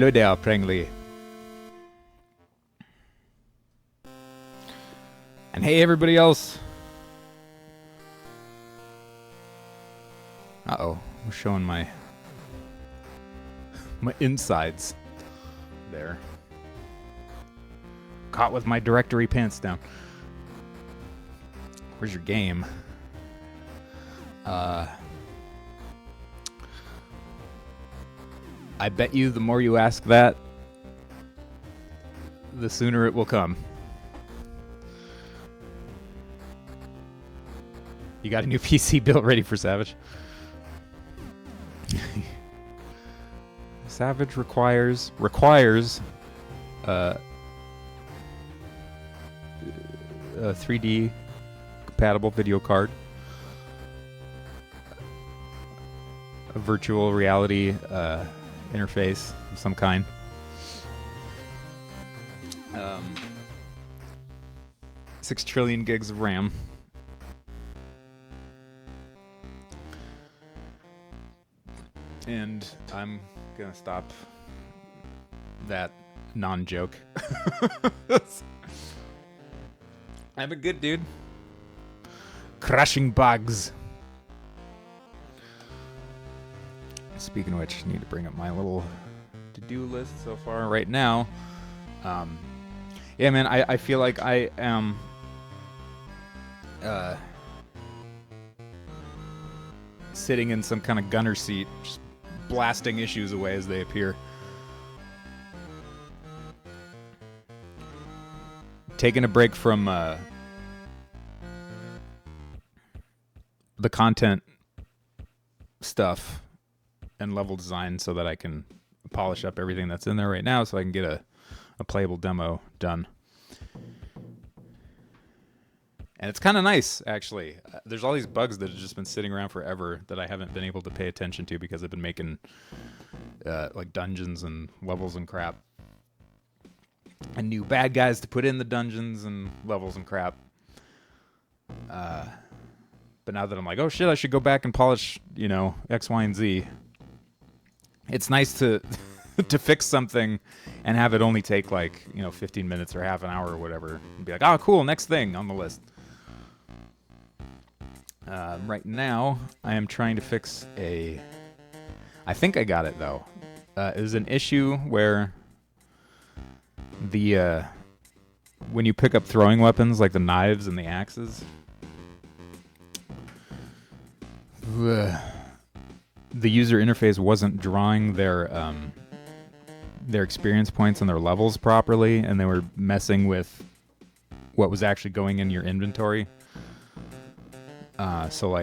Hello there, Prangley. And hey, everybody else. Uh-oh, I'm showing my insides there. Caught with my directory pants down. Where's your game? I bet you the more you ask that, the sooner it will come. You got a new PC built ready for Savage? Savage requires a 3D compatible video card, a virtual reality interface of some kind, 6 trillion gigs of RAM, and I'm gonna stop that non-joke. I'm a good dude. Crushing bugs. Speaking of which, I need to bring up my little to-do list so far right now. Yeah, man, I feel like I am sitting in some kind of gunner seat, just blasting issues away as they appear. Taking a break from the content stuff and level design so that I can polish up everything that's in there right now so I can get a playable demo done. And it's kind of nice, actually. There's all these bugs that have just been sitting around forever that I haven't been able to pay attention to because I've been making like dungeons and levels and crap. And new bad guys to put in the dungeons and levels and crap. But now that I'm like, oh shit, I should go back and polish, X, Y, and Z. It's nice to to fix something and have it only take 15 minutes or half an hour or whatever. And be like, oh cool, next thing on the list. Right now, I am trying to fix I think I got it though. It was an issue where when you pick up throwing weapons like the knives and the axes, the user interface wasn't drawing their experience points and their levels properly, and they were messing with what was actually going in your inventory. So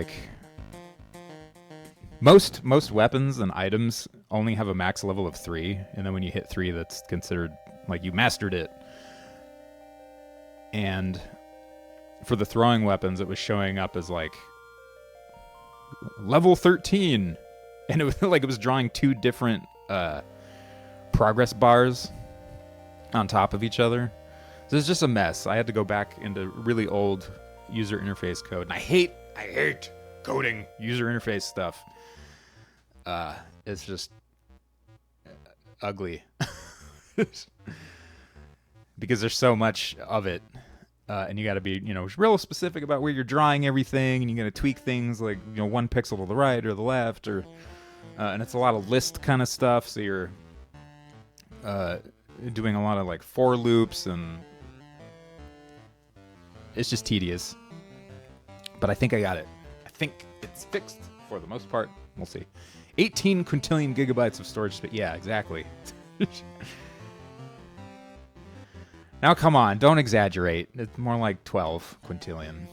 most weapons and items only have a max level of 3, and then when you hit 3, that's considered like you mastered it. And for the throwing weapons, it was showing up as level 13, and it was it was drawing 2 different progress bars on top of each other. So it's just a mess. I had to go back into really old user interface code, and I hate coding user interface stuff. It's just ugly because there's so much of it, and you got to be real specific about where you're drawing everything, and you got to tweak things like 1 pixel to the right or the left, or and it's a lot of list kind of stuff. So you're doing a lot of for loops, and it's just tedious. But I think I got it. I think it's fixed for the most part. We'll see. 18 quintillion gigabytes of storage space. Yeah, exactly. Now, come on. Don't exaggerate. It's more like 12 quintillion.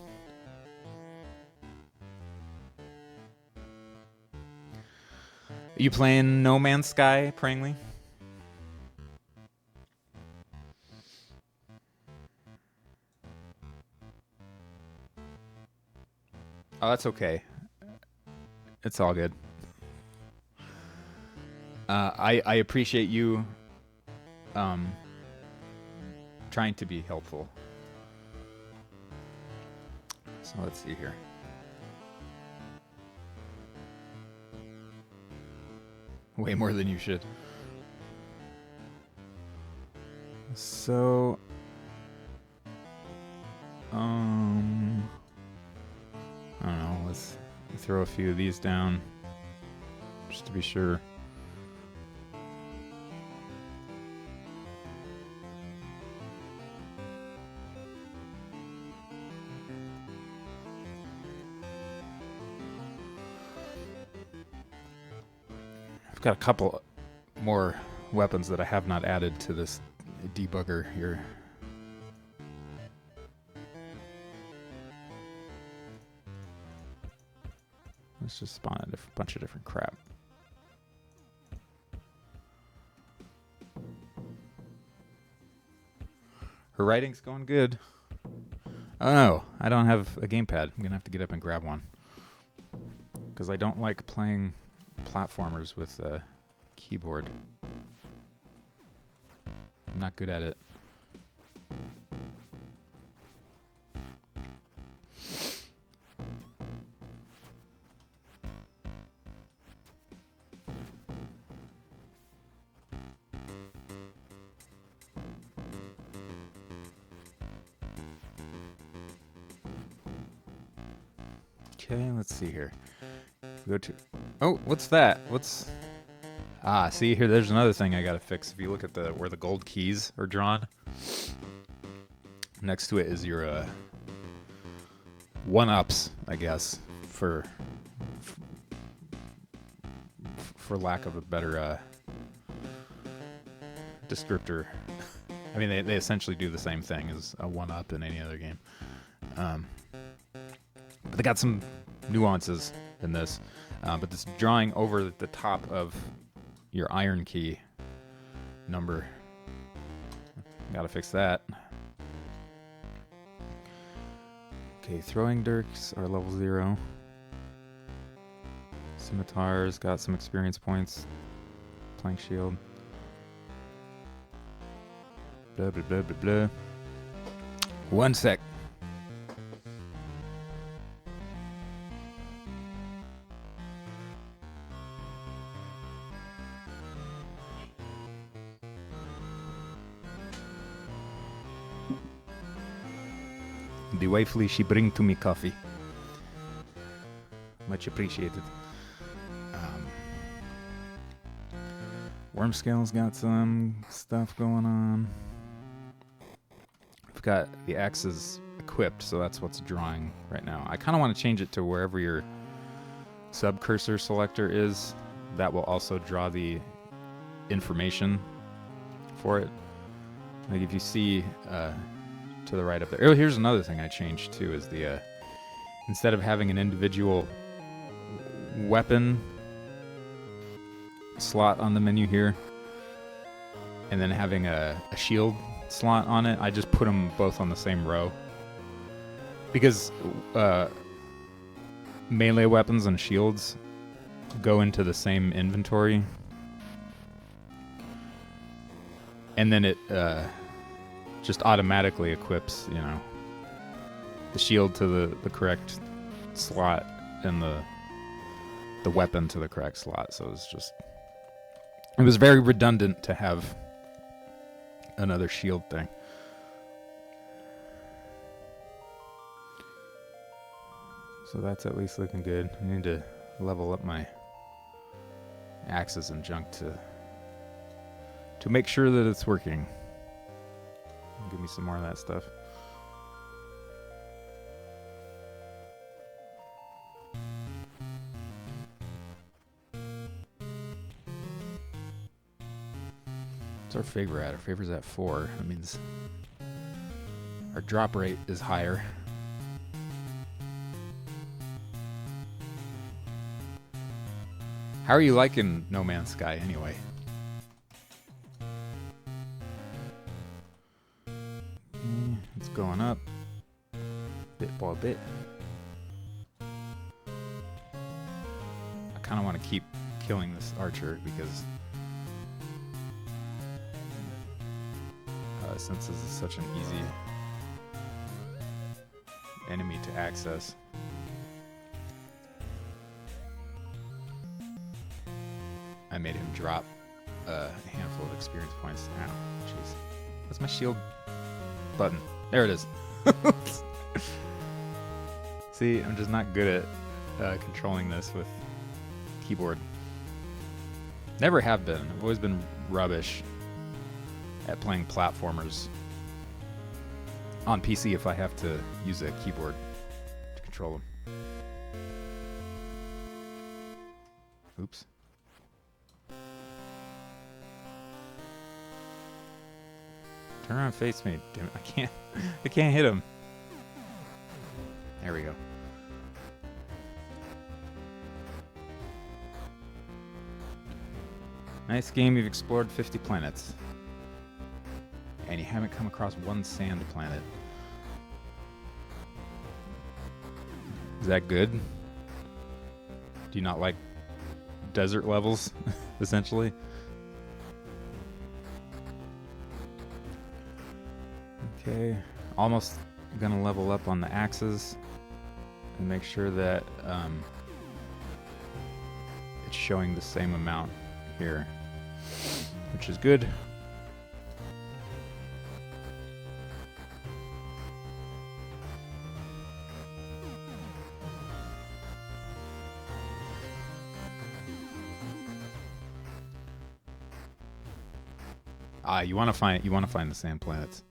Are you playing No Man's Sky, Prangley? Oh, that's okay. It's all good. I appreciate you trying to be helpful. So let's see here. Way more than you should. So, I don't know. Let's throw a few of these down just to be sure. I've got a couple more weapons that I have not added to this debugger here. Let's just spawn a bunch of different crap. Her writing's going good. Oh no, I don't have a gamepad. I'm gonna have to get up and grab one. Because I don't like playing platformers with a keyboard. I'm not good at it. Okay, let's see here. Go to... Oh, what's that? What's... Ah, see here, there's another thing I gotta fix. If you look at where the gold keys are drawn, next to it is your one-ups, I guess, for lack of a better descriptor. I mean, they essentially do the same thing as a one-up in any other game. But they got some nuances in this. But this drawing over the top of your iron key number. Gotta fix that. Okay, throwing dirks are level 0. Scimitars got some experience points. Plank shield. Blah, blah, blah, blah, blah. One sec. The wifely she bring to me coffee. Much appreciated. Wormscale's got some stuff going on. I've got the axes equipped, so that's what's drawing right now. I kind of want to change it to wherever your sub-cursor selector is. That will also draw the information for it. Like if you see to the right up there. Oh, here's another thing I changed too, is the instead of having an individual weapon slot on the menu here and then having a shield slot on it, I just put them both on the same row. Because melee weapons and shields go into the same inventory. And then it just automatically equips, you know, the shield to the correct slot and the weapon to the correct slot. So it was very redundant to have another shield thing. So that's at least looking good. I need to level up my axes and junk to make sure that it's working. Give me some more of that stuff. What's our favor at? Our favor's at 4. That means our drop rate is higher. How are you liking No Man's Sky anyway? It's going up bit by bit. I kind of want to keep killing this archer because since this is such an easy enemy to access. I made him drop a handful of experience points. Ow, jeez. What's my shield button? There it is. See, I'm just not good at controlling this with keyboard. Never have been. I've always been rubbish at playing platformers on PC if I have to use a keyboard to control them. Oops. Turn around and face me. Damn it, I can't hit him. There we go. Nice game, you've explored 50 planets. And you haven't come across one sand planet. Is that good? Do you not like desert levels, essentially? Okay, almost gonna level up on the axes and make sure that it's showing the same amount here, which is good. You want to find the sand planets.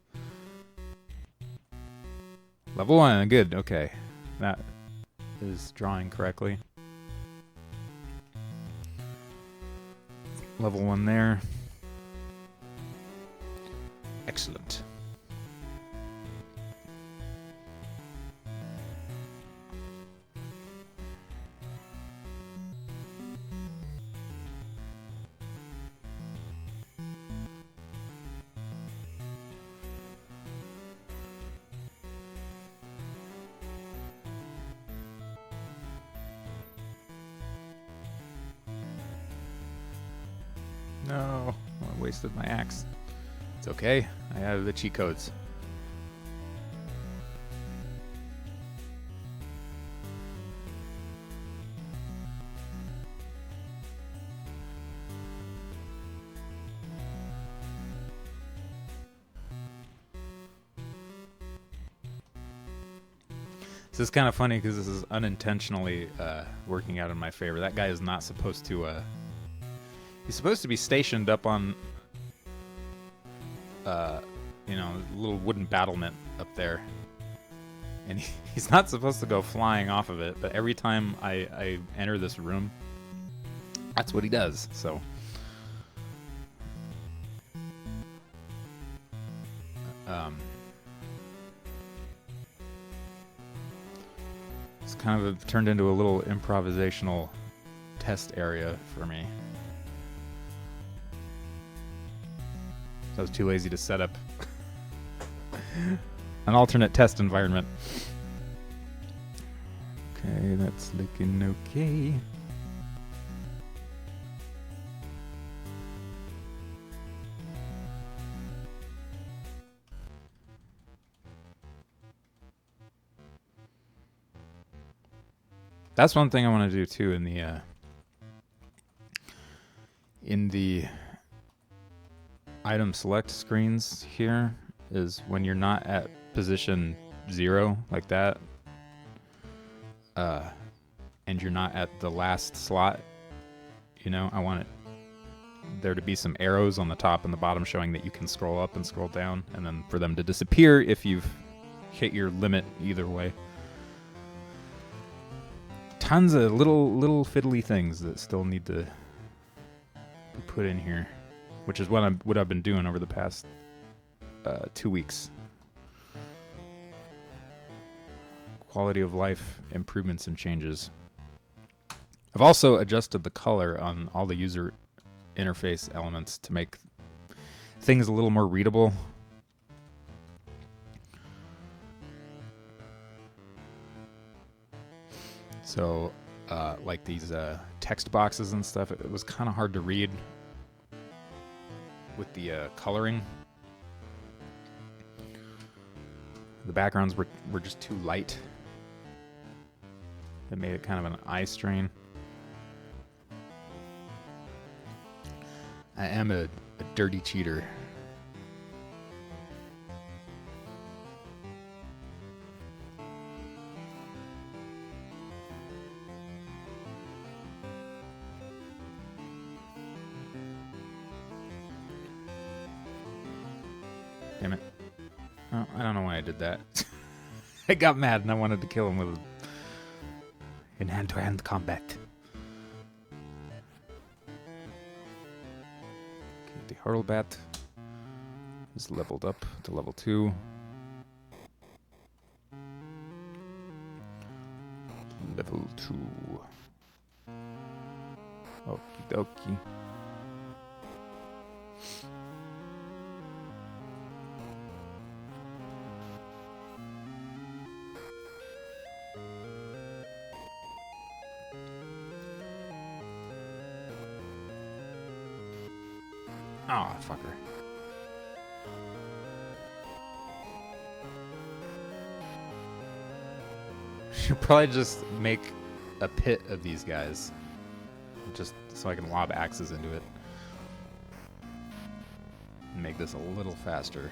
Level 1, good. Okay, that is drawing correctly. Level 1 there. Excellent. No, I wasted my axe. It's okay, I have the cheat codes. This is kind of funny because this is unintentionally working out in my favor. That guy is not supposed to... he's supposed to be stationed up on, you know, a little wooden battlement up there. And he's not supposed to go flying off of it, but every time I enter this room, that's what he does, so... It's kind of turned into a little improvisational test area for me. I was too lazy to set up an alternate test environment. Okay, that's looking okay. That's one thing I want to do too in the item select screens here, is when you're not at position 0 like that, and you're not at the last slot, you know, I want there to be some arrows on the top and the bottom showing that you can scroll up and scroll down, and then for them to disappear if you've hit your limit either way. Tons of little fiddly things that still need to be put in here, which is what I've been doing over the past 2 weeks. Quality of life improvements and changes. I've also adjusted the color on all the user interface elements to make things a little more readable. So, like these text boxes and stuff, it was kind of hard to read with the coloring. The backgrounds were just too light. It made it kind of an eye strain. I am a dirty cheater. Damn it. Oh, I don't know why I did that. I got mad and I wanted to kill him with in hand-to-hand combat. Okay, the Hurlbat is leveled up to level 2. Level 2. Okie dokie. Oh, fucker. Should probably just make a pit of these guys. Just so I can lob axes into it. And make this a little faster.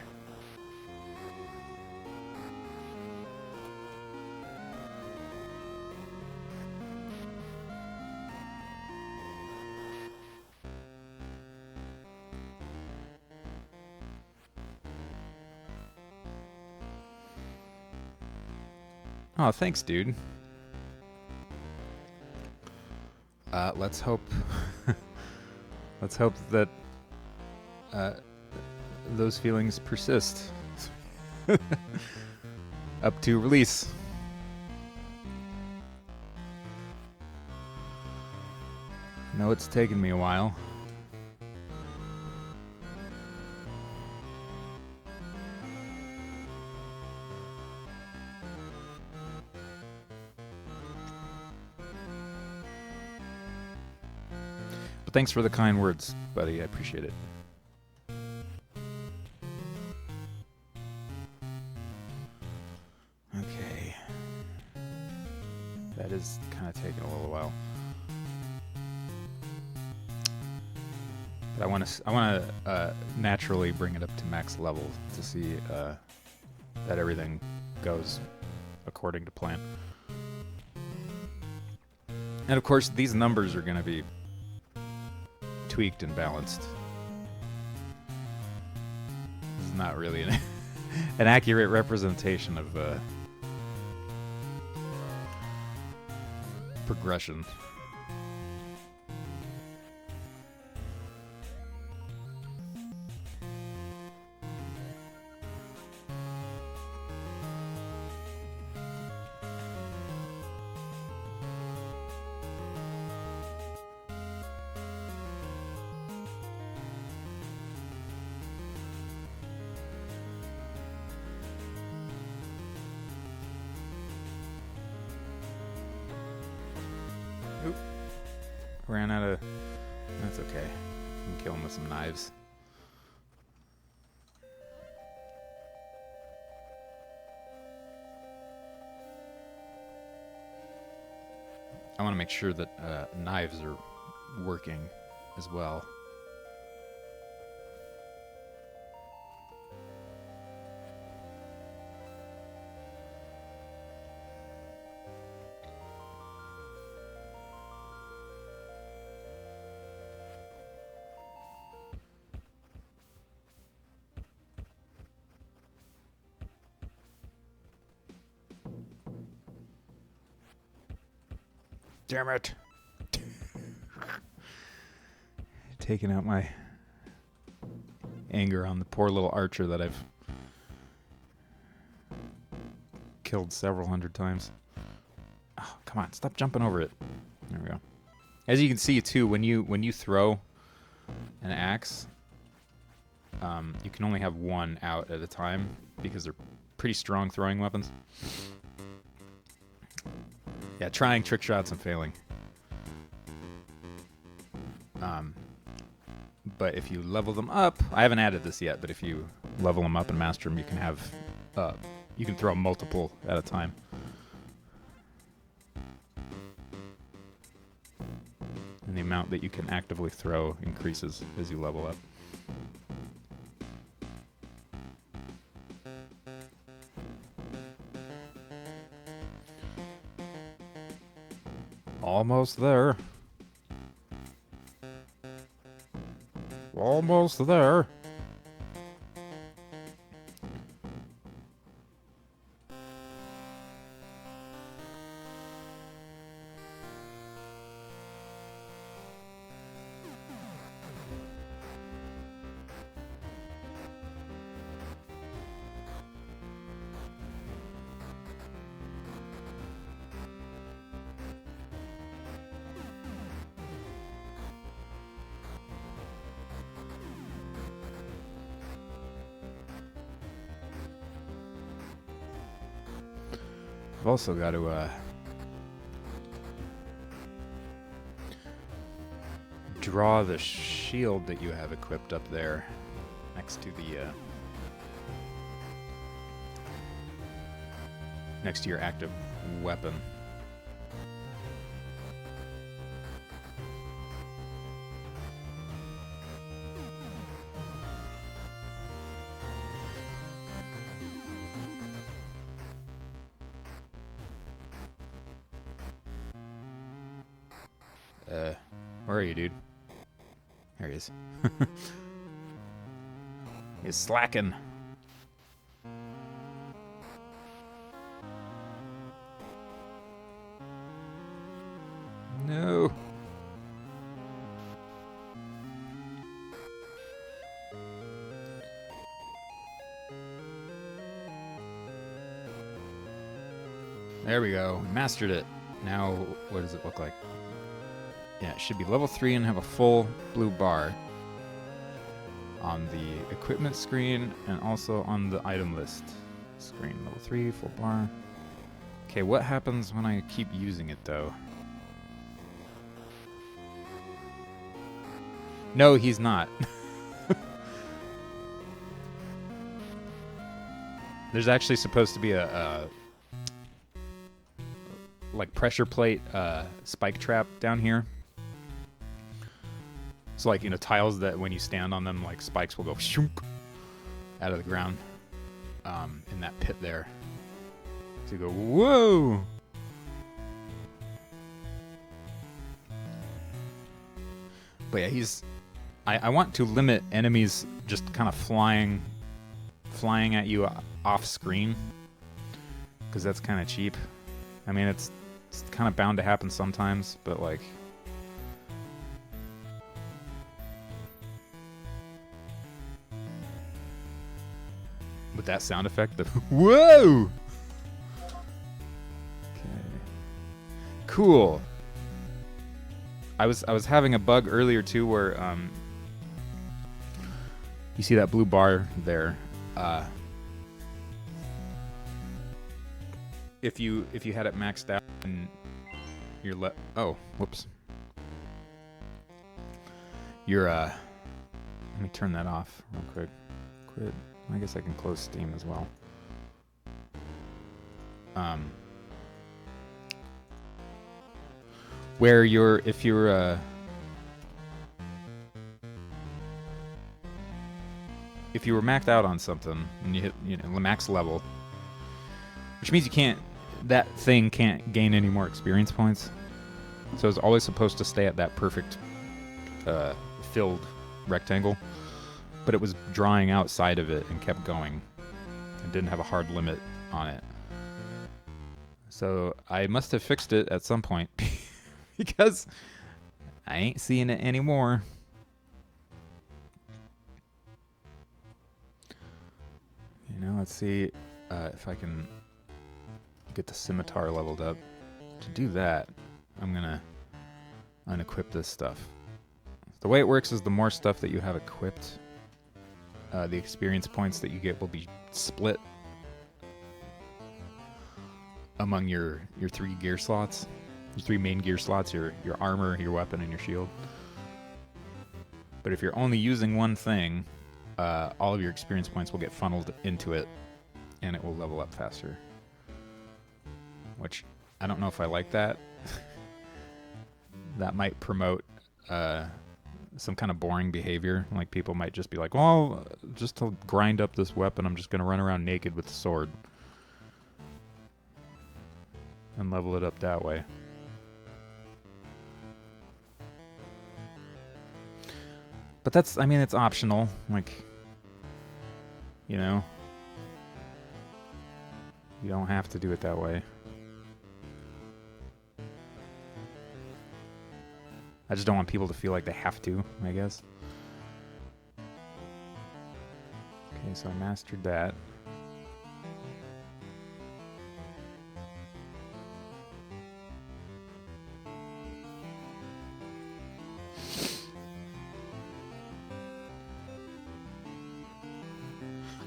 Oh, thanks, dude. Let's hope. Let's hope that those feelings persist up to release. No, it's taken me a while. Thanks for the kind words, buddy. I appreciate it. Okay. That is kind of taking a little while. But I want to naturally bring it up to max level to see that everything goes according to plan. And of course, these numbers are going to be tweaked and balanced. This is not really an accurate representation of progression. Oop. Ran out of... That's okay. You can kill him with some knives. I want to make sure that knives are working as well. Damn it. Taking out my anger on the poor little archer that I've killed several hundred times. Oh, come on, stop jumping over it. There we go. As you can see too, when you throw an axe, you can only have one out at a time because they're pretty strong throwing weapons. Yeah, trying trick shots and failing. But if you level them up, I haven't added this yet, but if you level them up and master them, you can have, you can throw multiple at a time. And the amount that you can actively throw increases as you level up. Almost there. Almost there. I've also got to draw the shield that you have equipped up there next to the next to your active weapon. Where are you, dude? There he is. He's slacking. No. There we go. We mastered it. Now, what does it look like? Yeah, it should be level 3 and have a full blue bar on the equipment screen and also on the item list screen. Level 3, full bar. Okay, what happens when I keep using it, though? No, he's not. There's actually supposed to be a like pressure plate spike trap down here. So like, you know, tiles that when you stand on them, like spikes will go shook out of the ground in that pit there. So you go, whoa! But yeah, I want to limit enemies just kind of flying at you off screen, because that's kind of cheap. I mean, it's kind of bound to happen sometimes, but like, with that sound effect, the whoa! Okay. Cool. I was having a bug earlier too, where you see that blue bar there. If you had it maxed out and you're whoops. You're let me turn that off real quick. Quit. I guess I can close Steam as well. Where if you were maxed out on something and you hit, you know, the max level, which means that thing can't gain any more experience points. So it's always supposed to stay at that perfect filled rectangle, but it was drawing outside of it and kept going. It didn't have a hard limit on it. So I must have fixed it at some point because I ain't seeing it anymore. You know, let's see if I can get the scimitar leveled up. To do that, I'm gonna unequip this stuff. The way it works is the more stuff that you have equipped, the experience points that you get will be split among your 3 gear slots. Your 3 main gear slots, your armor, your weapon, and your shield. But if you're only using one thing, all of your experience points will get funneled into it, and it will level up faster. Which, I don't know if I like that. That might promote some kind of boring behavior. Like, people might just be like, well, just to grind up this weapon, I'm just going to run around naked with the sword. And level it up that way. But that's, I mean, it's optional. Like, you know, you don't have to do it that way. I just don't want people to feel like they have to, I guess. Okay, so I mastered that.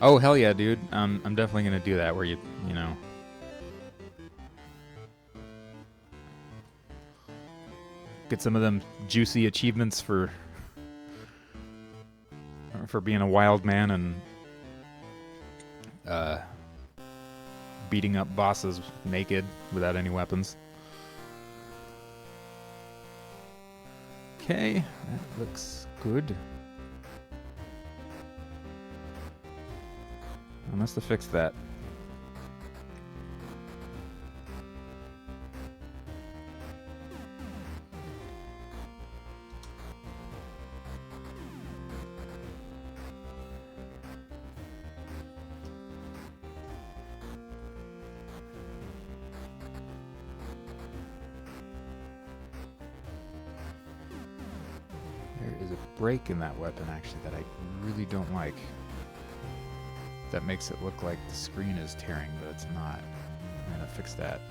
Oh, hell yeah, dude. I'm definitely gonna do that, where you know, Get some of them juicy achievements for being a wild man and beating up bosses naked without any weapons. Okay, that looks good. I must have fixed that. There is a break in that weapon, actually, that I really don't like. That makes it look like the screen is tearing, but it's not. I'm gonna fix that.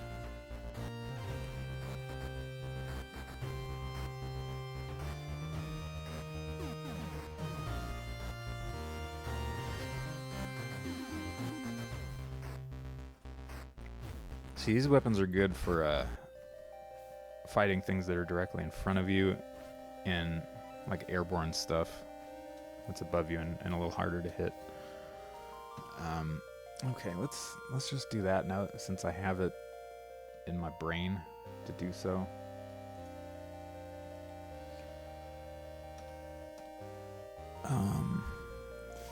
See, these weapons are good for fighting things that are directly in front of you and like airborne stuff that's above you and a little harder to hit. Okay, let's just do that now since I have it in my brain to do so.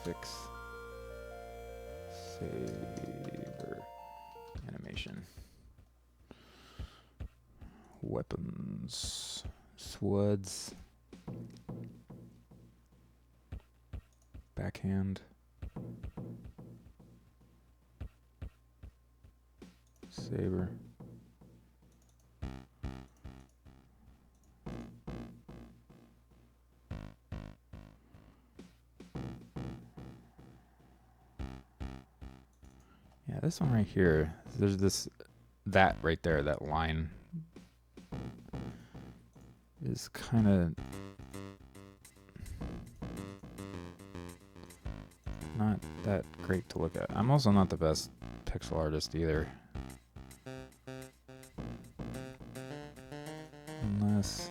Fix saber animation. Weapons, swords, backhand, saber. Yeah, this one right here, there's that right there, that line is kind of not that great to look at. I'm also not the best pixel artist either. Unless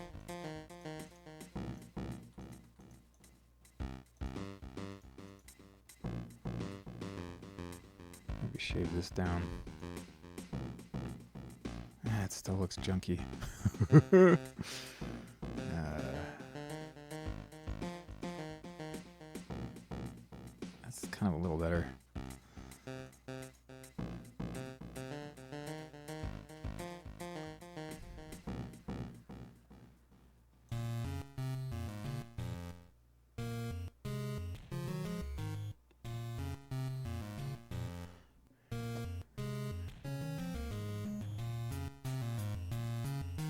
maybe shave this down. Ah, it still looks junky. That's kind of a little better.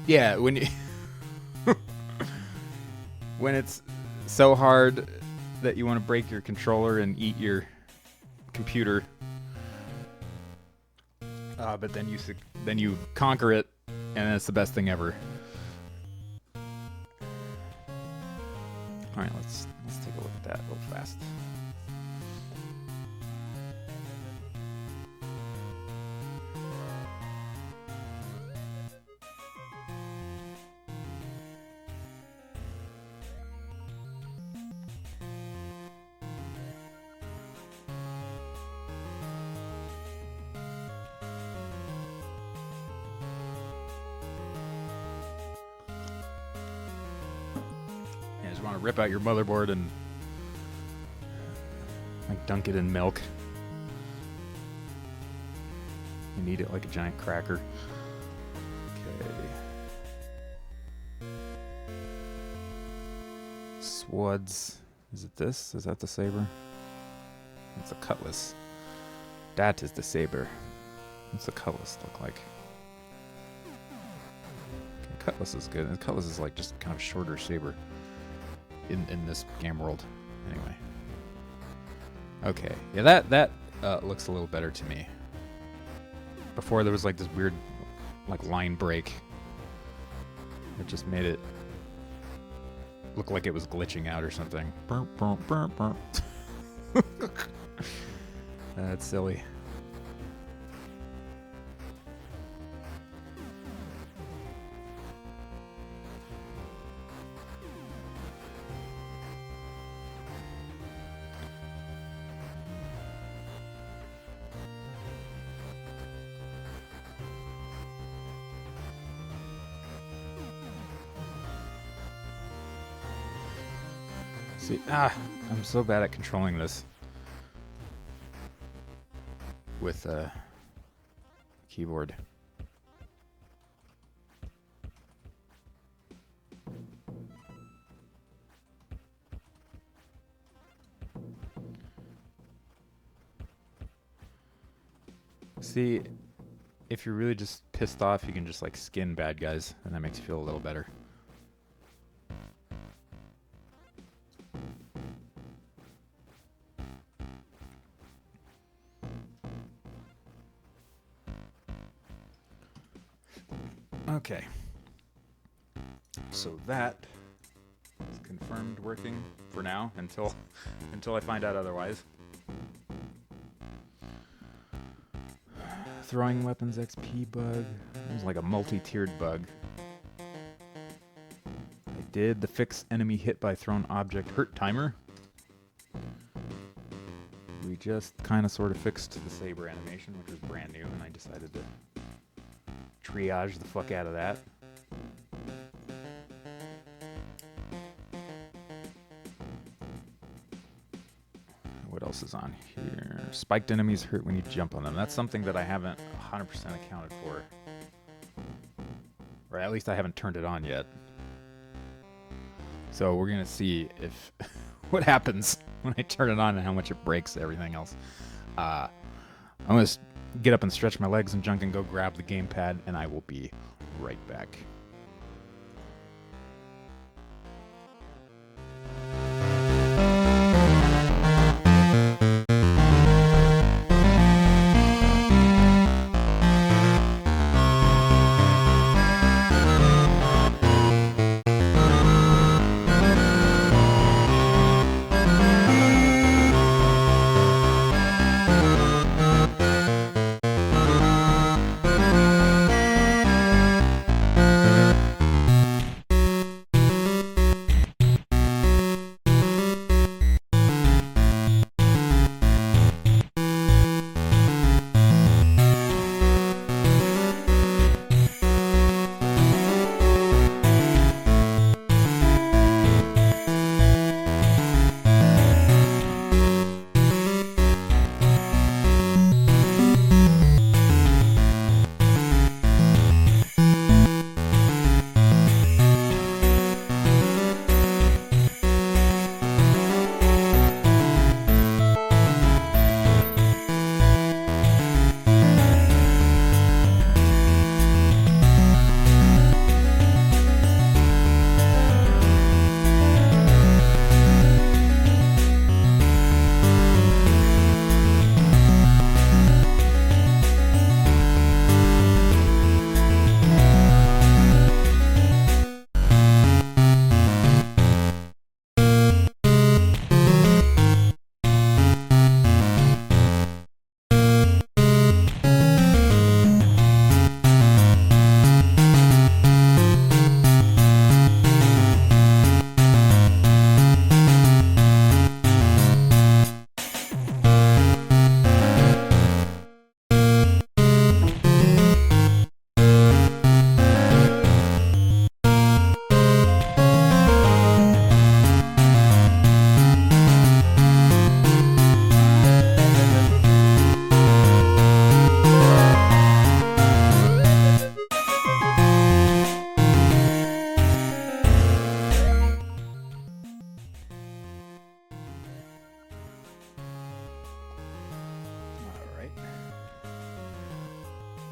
Yeah, when you when it's so hard that you want to break your controller and eat your computer, but then you conquer it, and it's the best thing ever. All right, let's take a look at that real fast. Want to rip out your motherboard and like dunk it in milk. You need it like a giant cracker. Okay. Swords. Is it this? Is that the saber? It's a cutlass. That is the saber. What's the cutlass look like? Okay, cutlass is good. And cutlass is like just kind of shorter saber. In this game world, anyway. Okay, yeah, that looks a little better to me. Before there was like this weird, like line break. It just made it look like it was glitching out or something. That's silly. See, I'm so bad at controlling this with a keyboard. See, if you're really just pissed off, you can just like skin bad guys, and that makes you feel a little better. Okay. So that is confirmed working for now until I find out otherwise. Throwing weapons XP bug. It was like a multi-tiered bug. I did the fix enemy hit by thrown object hurt timer. We just kind of sort of fixed the saber animation, which was brand new, and I decided to triage the fuck out of that. What else is on here? Spiked enemies hurt when you jump on them. That's something that I haven't 100% accounted for. Or at least I haven't turned it on yet. So we're going to see if what happens when I turn it on and how much it breaks everything else. I'm going to get up and stretch my legs and junk and go grab the gamepad, and I will be right back.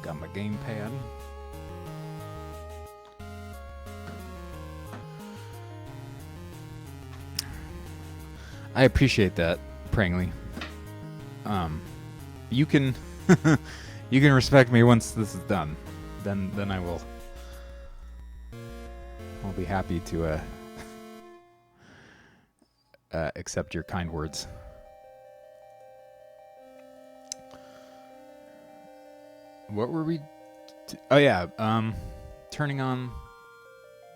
Got my gamepad. I appreciate that, Prangley. You can you can respect me once this is done. Then I'll be happy to accept your kind words. What were we? Oh yeah, turning on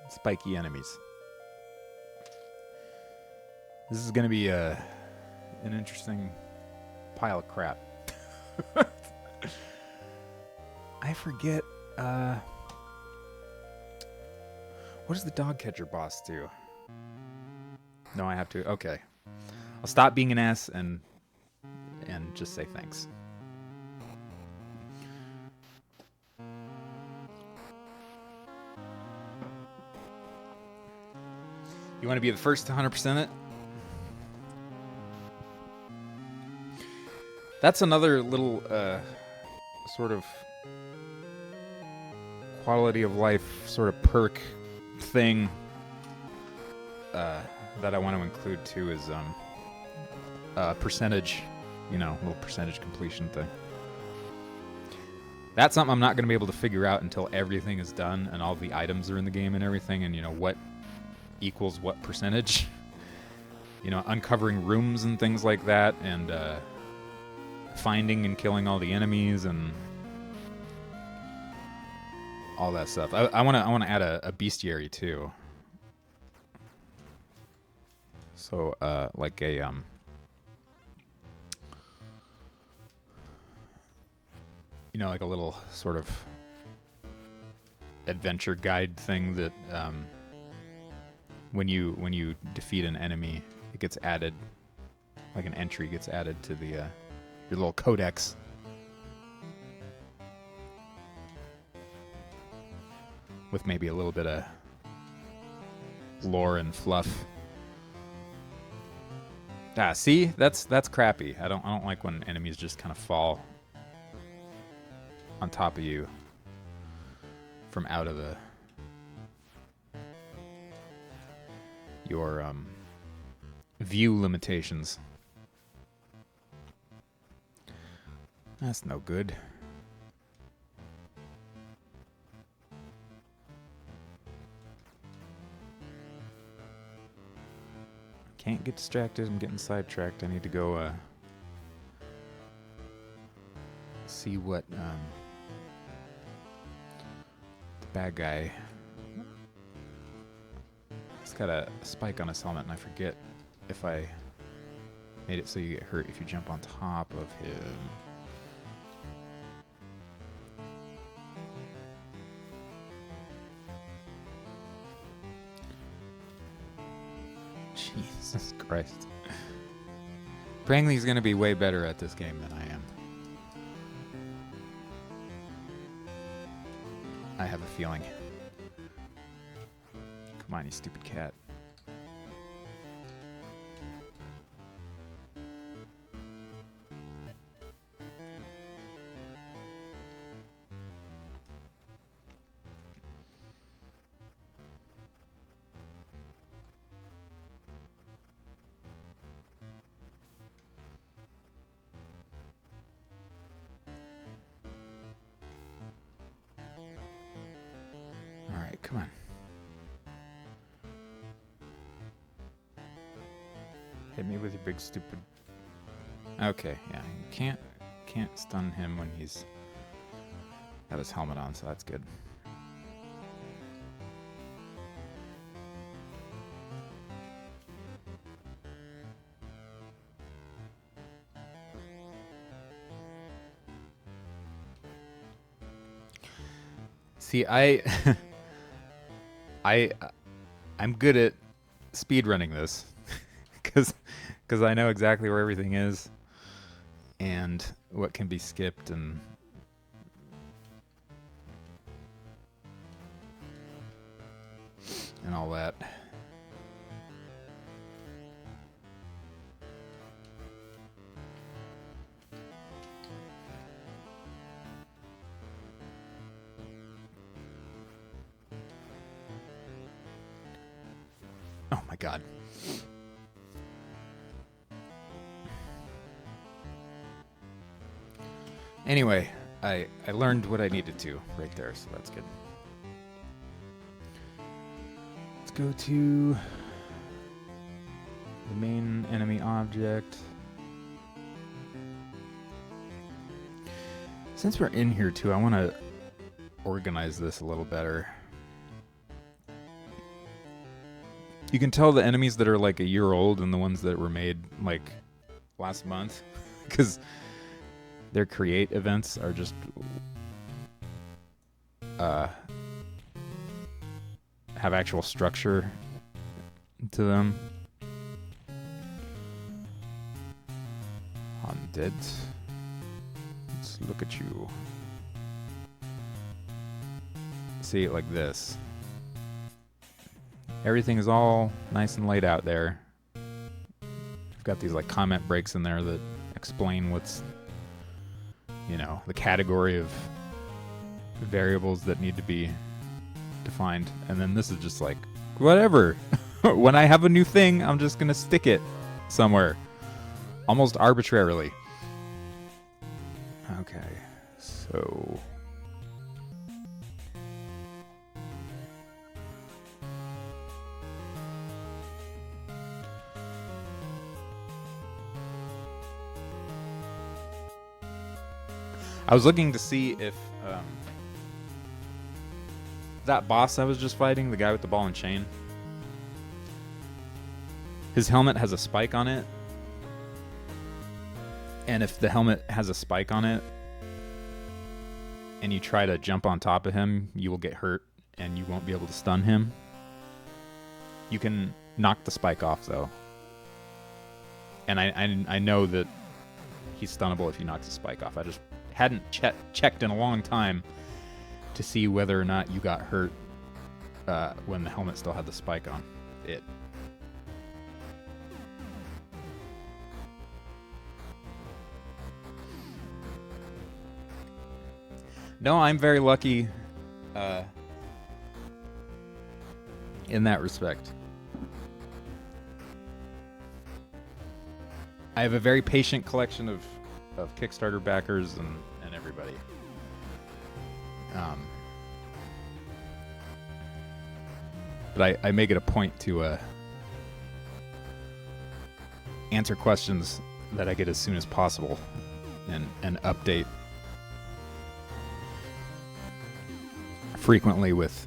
spiky enemies. This is gonna be an interesting pile of crap. I forget. What does the dog catcher boss do? No, I have to. Okay. I'll stop being an ass and just say thanks. You want to be the first to 100% it? That's another little sort of quality of life sort of perk thing that I want to include too is percentage, little percentage completion thing. That's something I'm not going to be able to figure out until everything is done and all the items are in the game and everything, and what equals what percentage. Uncovering rooms and things like that, and finding and killing all the enemies and all that stuff. I want to add a bestiary too. So like a like a little sort of adventure guide thing that when you defeat an enemy, it gets added, like an entry gets added to the your little codex. With maybe a little bit of lore and fluff. See, that's crappy. I don't like when enemies just kind of fall on top of you from out of your view limitations. That's no good. Can't get distracted. I'm getting sidetracked. I need to go see what the bad guy. He's got a spike on his helmet, and I forget if I made it so you get hurt if you jump on top of him. Jesus Christ. Prangley's gonna be way better at this game than I am. I have a feeling. Come on, you stupid cat. Come on. Hit me with your big stupid... Okay, yeah, you can't stun him when he's got his helmet on, so that's good. See, I'm good at speedrunning this because I know exactly where everything is and what can be skipped and all that. Oh my God. Anyway, I learned what I needed to right there, so that's good. Let's go to the main enemy object. Since we're in here too, I want to organize this a little better. You can tell the enemies that are like a year old and the ones that were made like last month because their create events are just have actual structure to them. Undead. Let's look at you. See it like this. Everything is all nice and laid out there. I've got these like comment breaks in there that explain what's, you know, the category of variables that need to be defined. And then this is just like, whatever. When I have a new thing, I'm just going to stick it somewhere. Almost arbitrarily. Okay, so... I was looking to see if that boss I was just fighting, the guy with the ball and chain, his helmet has a spike on it. And if the helmet has a spike on it and you try to jump on top of him, you will get hurt and you won't be able to stun him. You can knock the spike off though. And I know that he's stunnable if you knock the spike off. I just hadn't checked in a long time to see whether or not you got hurt when the helmet still had the spike on it. No, I'm very lucky in that respect. I have a very patient collection of Kickstarter backers and everybody. But I make it a point to answer questions that I get as soon as possible and update frequently with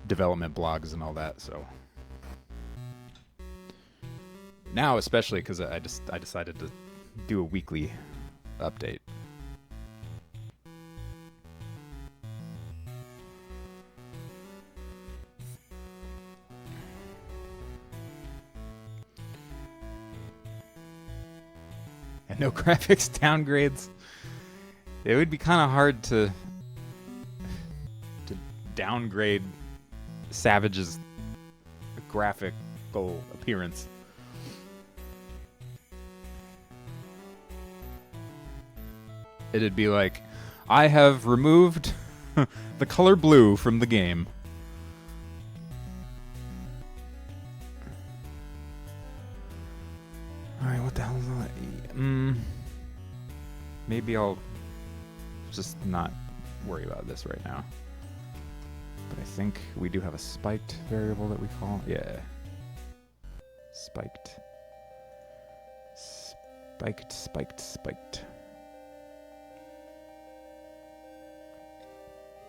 development blogs and all that. So now, especially because I decided to do a weekly update. And no graphics downgrades. It would be kind of hard to downgrade Savage's graphical appearance. It'd be like, I have removed the color blue from the game. Alright, what the hell is that? Maybe I'll just not worry about this right now. But I think we do have a spiked variable that we call. Yeah. Spiked. Spiked.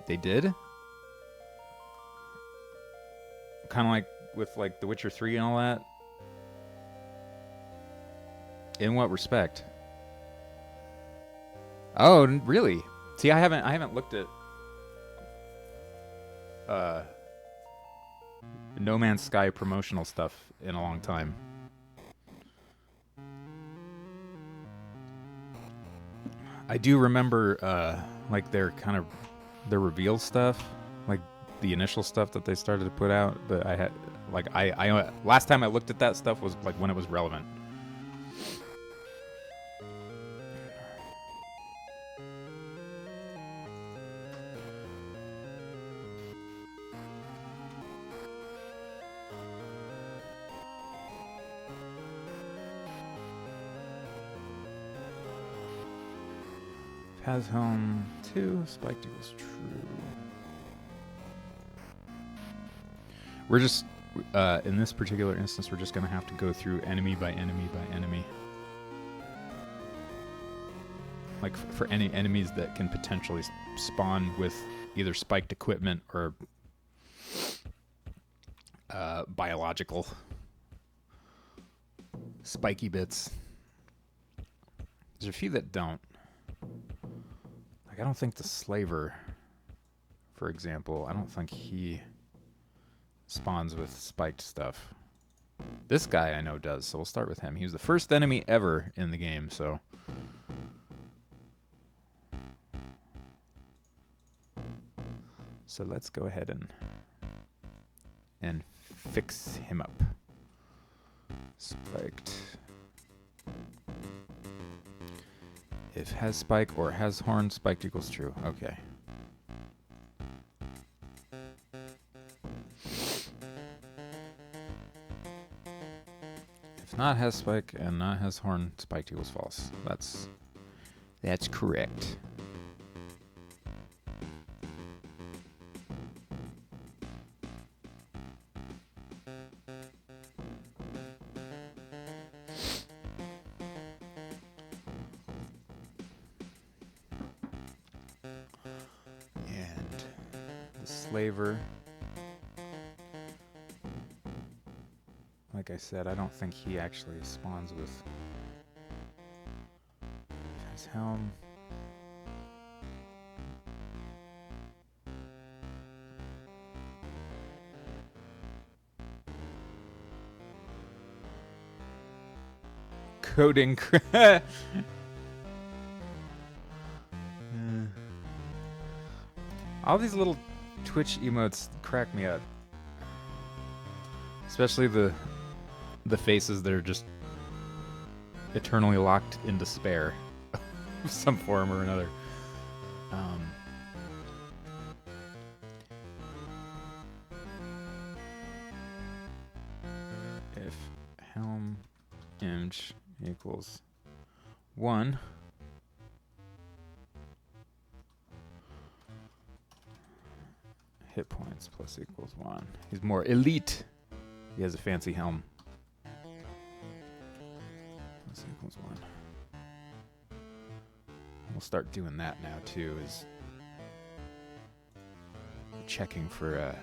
They did? Kind of like with like The Witcher 3 and all that? In what respect? Oh, really? See, I haven't looked at No Man's Sky promotional stuff in a long time. I do remember like their reveal stuff, like the initial stuff that they started to put out, but I had like I last time I looked at that stuff was like when it was relevant. Has home 2, spiked equals true. We're just, in this particular instance, we're just going to have to go through enemy by enemy by enemy. Like for any enemies that can potentially spawn with either spiked equipment or biological spiky bits. There's a few that don't. Like, I don't think the Slaver, for example, I don't think he spawns with spiked stuff. This guy I know does, so we'll start with him. He was the first enemy ever in the game, so... So let's go ahead and fix him up. Spiked. If has spike or has horn, spiked equals true. Okay. If not has spike and not has horn, spiked equals false. That's correct. Slaver. Like I said, I don't think he actually spawns with his helm. Coding. All these little Twitch emotes crack me up. Especially the faces that are just eternally locked in despair of some form or another. If helm image equals 1, hit points plus equals 1. He's more elite. He has a fancy helm. Plus equals 1. We'll start doing that now too, is checking for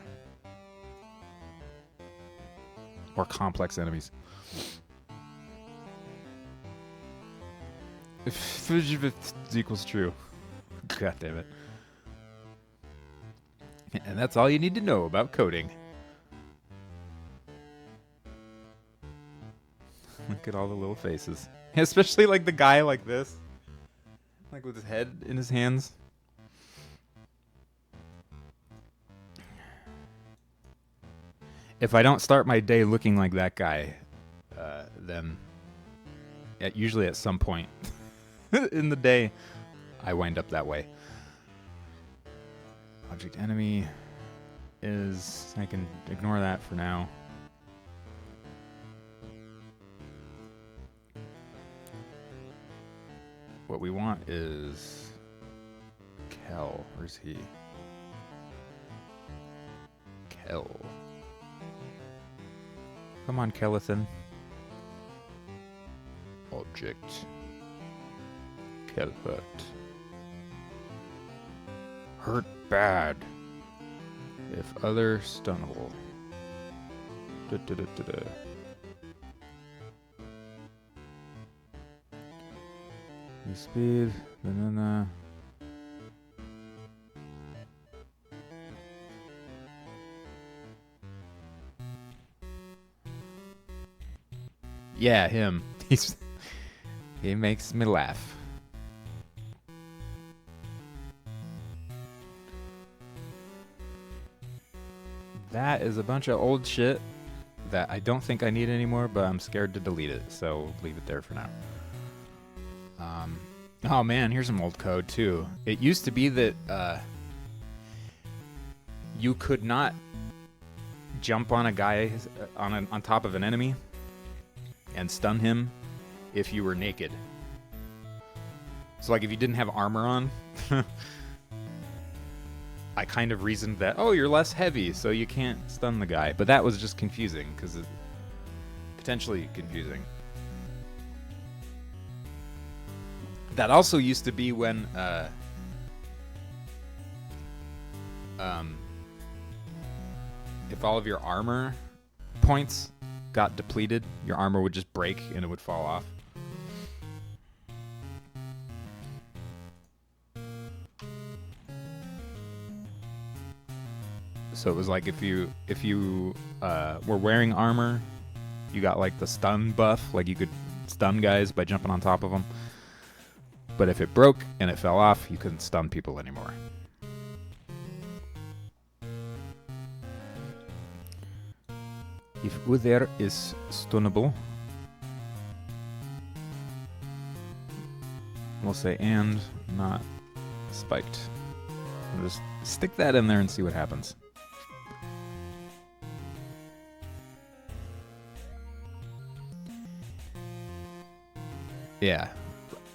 more complex enemies. If equals true. God damn it. And that's all you need to know about coding. Look at all the little faces. Especially like the guy like this. Like with his head in his hands. If I don't start my day looking like that guy, then usually at some point in the day, I wind up that way. Object enemy is... I can ignore that for now. What we want is... Kel. Where's he? Kel. Come on, Kelethan. Object. Kel hurt. Hurt bad. If other stunnable. Speed. Banana. Yeah, him. He makes me laugh. That is a bunch of old shit that I don't think I need anymore, but I'm scared to delete it, so we'll leave it there for now. Oh man, here's some old code too. It used to be that you could not jump on a guy on top of an enemy and stun him if you were naked. So like if you didn't have armor on, I kind of reasoned that, oh, you're less heavy, so you can't stun the guy. But that was just confusing, because it's potentially confusing. That also used to be when if all of your armor points got depleted, your armor would just break and it would fall off. So it was like if you were wearing armor you got like the stun buff, like you could stun guys by jumping on top of them. But if it broke and it fell off, you couldn't stun people anymore. If Uther is stunnable, we'll say and not spiked. We'll just stick that in there and see what happens. Yeah.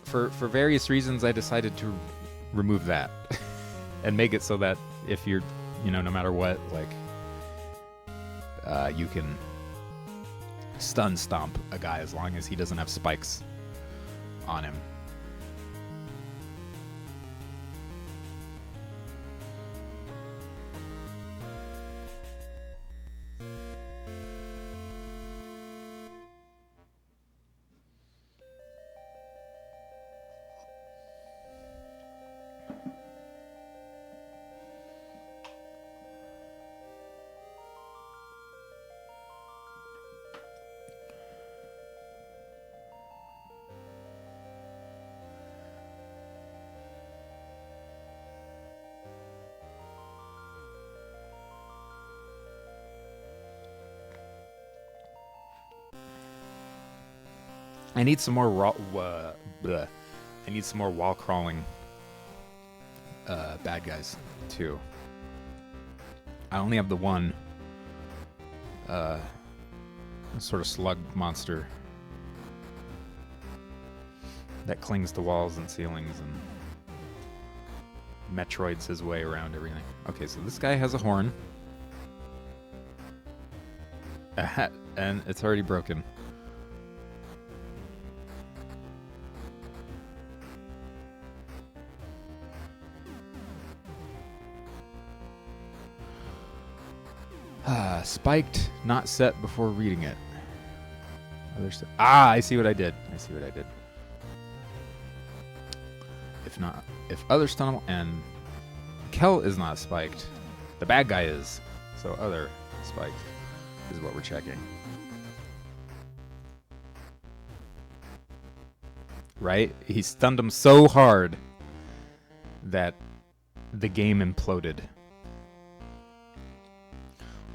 For various reasons, I decided to remove that and make it so that if you're, no matter what, like, you can stun stomp a guy as long as he doesn't have spikes on him. I need some more I need some more wall crawling bad guys too. I only have the one sort of slug monster that clings to walls and ceilings and Metroids his way around everything. Okay, so this guy has a horn, a hat, and it's already broken. Spiked, not set before reading it. I see what I did. If other stunnable and Kel is not spiked, the bad guy is. So other spiked is what we're checking. Right? He stunned him so hard that the game imploded.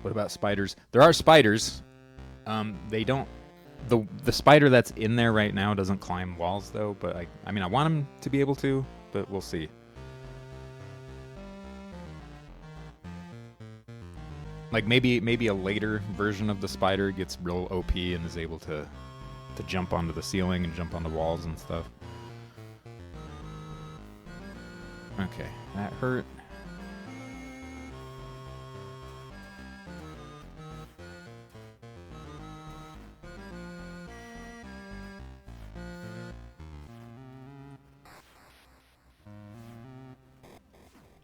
What about spiders? There are spiders. They don't. The spider that's in there right now doesn't climb walls though. But I mean, I want him to be able to, but we'll see. Like maybe a later version of the spider gets real OP and is able to jump onto the ceiling and jump on the walls and stuff. Okay, that hurt.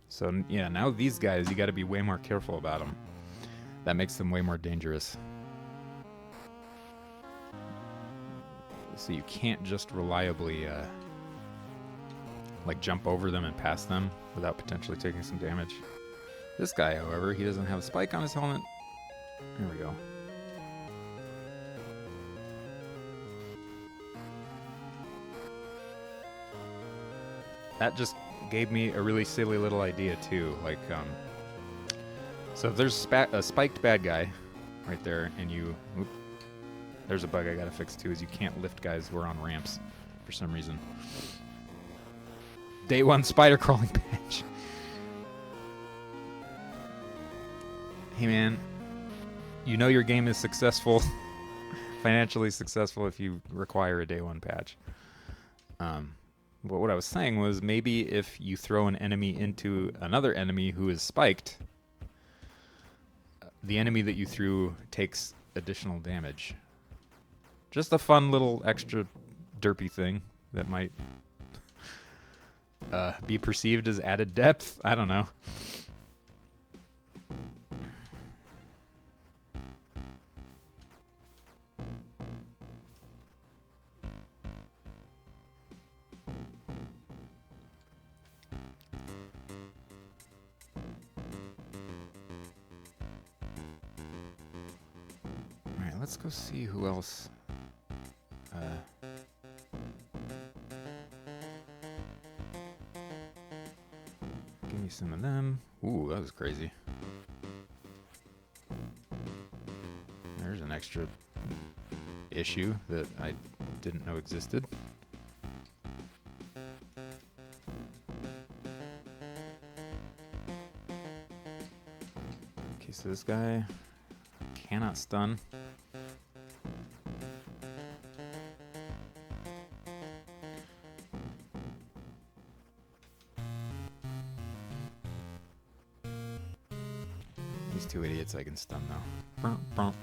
So, yeah, now these guys, you got to be way more careful about them. That makes them way more dangerous. So you can't just reliably, like, jump over them and past them without potentially taking some damage. This guy, however, he doesn't have a spike on his helmet. There we go. That just gave me a really silly little idea too. Like, so if there's a spiked bad guy right there, and there's a bug I gotta fix too, is you can't lift guys who are on ramps for some reason. Day 1 spider crawling patch. Hey man, you know your game is successful, financially successful if you require a day 1 patch. But what I was saying was maybe if you throw an enemy into another enemy who is spiked, the enemy that you threw takes additional damage. Just a fun little extra derpy thing that might be perceived as added depth. I don't know. let's go see who else. Give me some of them. Ooh, that was crazy. There's an extra issue that I didn't know existed. Okay, so this guy cannot stun. These two idiots I can stun though. Brum, brum.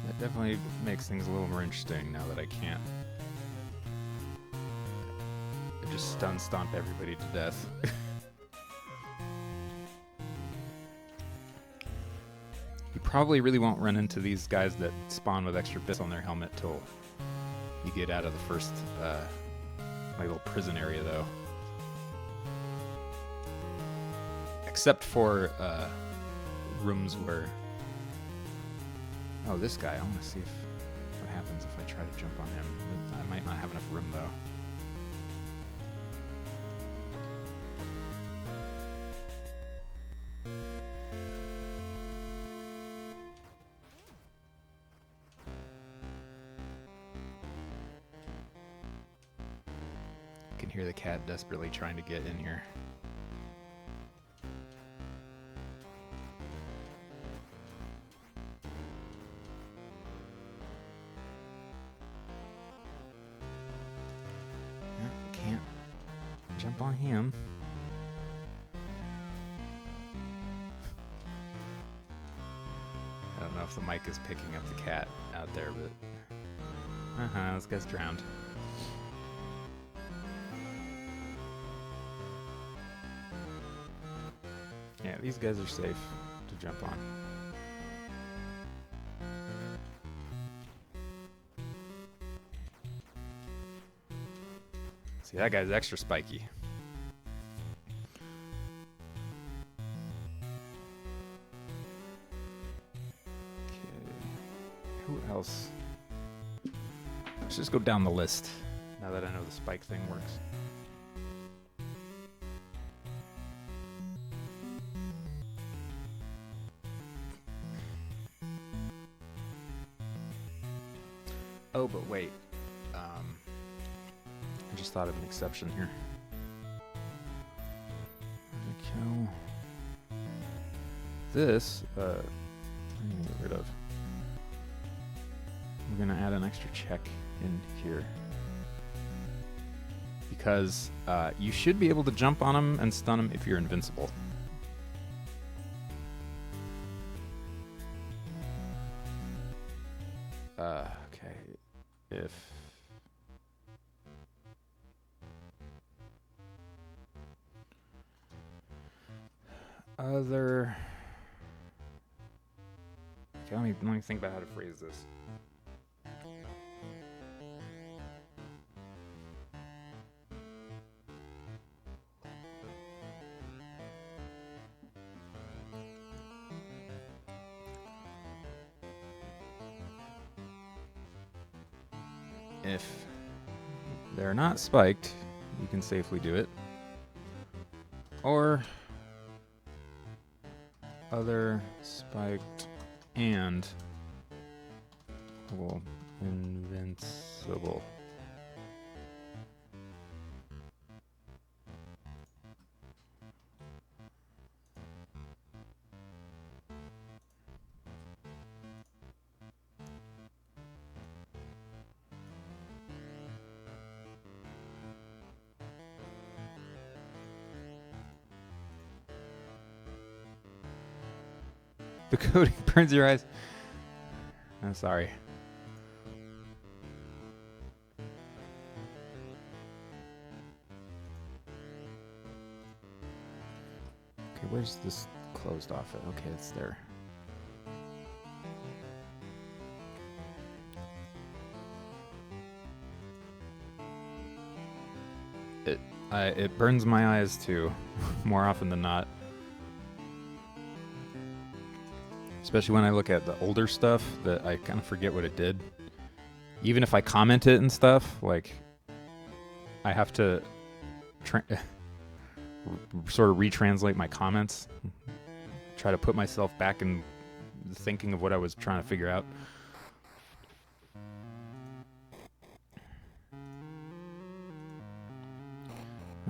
That definitely makes things a little more interesting now that I can't. I just stun stomp everybody to death. You probably really won't run into these guys that spawn with extra bits on their helmet till you get out of the first my little prison area though. Except for rooms where... Oh, this guy. I want to see what happens if I try to jump on him. I might not have enough room, though. I can hear the cat desperately trying to get in here. Can't jump on him. I don't know if the mic is picking up the cat out there, but this guy's drowned. Yeah, these guys are safe to jump on. See, that guy's extra spiky. Okay. Who else? Let's just go down the list now that I know the spike thing works. Oh, but wait. I just thought of an exception here. Kill this. I'm gonna get rid of. We're gonna add an extra check in here because you should be able to jump on him and stun him if you're invincible. Okay, if other... Okay, let me think about how to phrase this. If they're not spiked, you can safely do it. Or other spiked and invincible. The coating burns your eyes. I'm sorry. where's this closed off at? Okay, it's there. It burns my eyes too, more often than not. Especially when I look at the older stuff that I kind of forget what it did. Even if I comment it and stuff, like, I have to sort of retranslate my comments. Try to put myself back in thinking of what I was trying to figure out.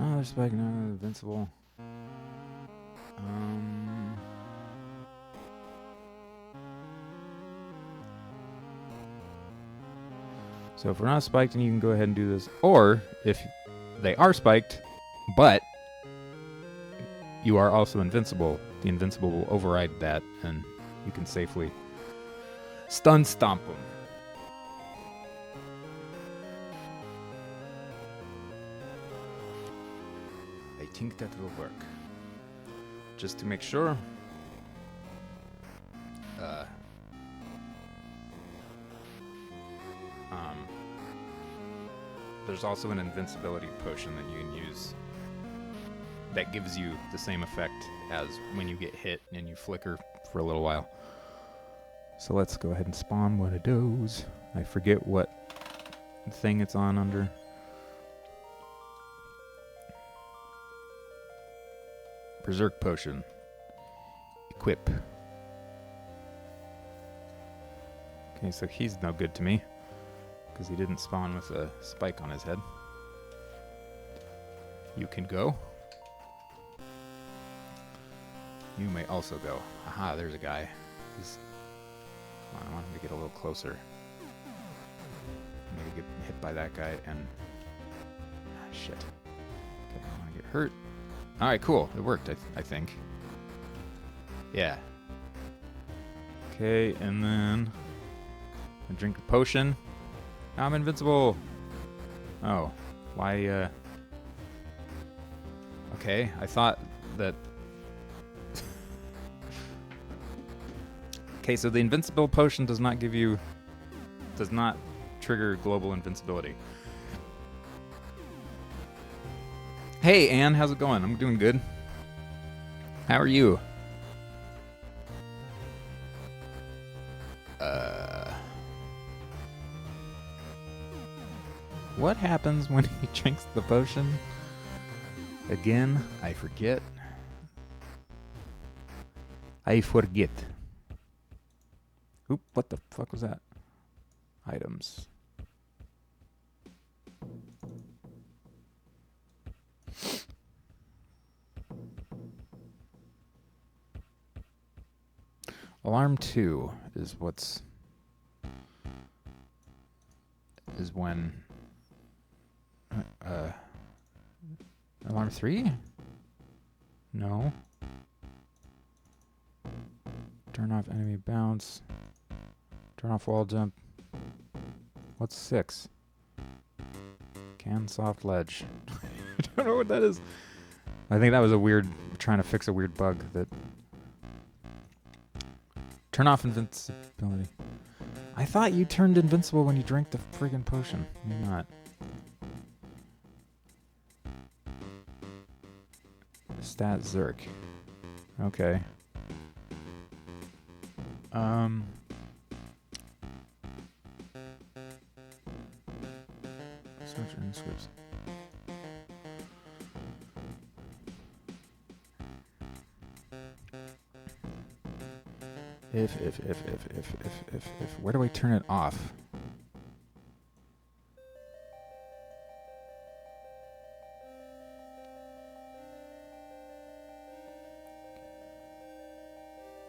Oh, they're spiking out invincible. So if we're not spiked, then you can go ahead and do this. Or if they are spiked, but you are also invincible, the invincible will override that, and you can safely stun stomp them. I think that will work. Just to make sure. There's also an invincibility potion that you can use that gives you the same effect as when you get hit and you flicker for a little while. So let's go ahead and spawn one of those. I forget what thing it's on under. Berserk potion. Equip. Okay, so he's no good to me because he didn't spawn with a spike on his head. You can go. You may also go. Aha, there's a guy. Come on, I want him to get a little closer. Maybe get hit by that guy and... shit. Okay, I don't want to get hurt. Alright, cool. It worked, I think. Yeah. Okay, and then... I drink the potion. Now I'm invincible. Oh. Why, Okay, I thought that... Okay, so the invincible potion does not give you... does not trigger global invincibility. Hey, Anne, how's it going? I'm doing good. How are you? What happens when he drinks the potion? Again, I forget. I forget. Oop, what the fuck was that? Items. Alarm 2 is what's... is when... Alarm 3? No. Turn off enemy bounce. Turn off wall jump. What's 6? Can soft ledge. I don't know what that is. I think that was a weird... trying to fix a weird bug that... Turn off invincibility. I thought you turned invincible when you drank the friggin' potion. Maybe not. Stat Zerk. Okay. Search and scripts. If, where do I turn it off?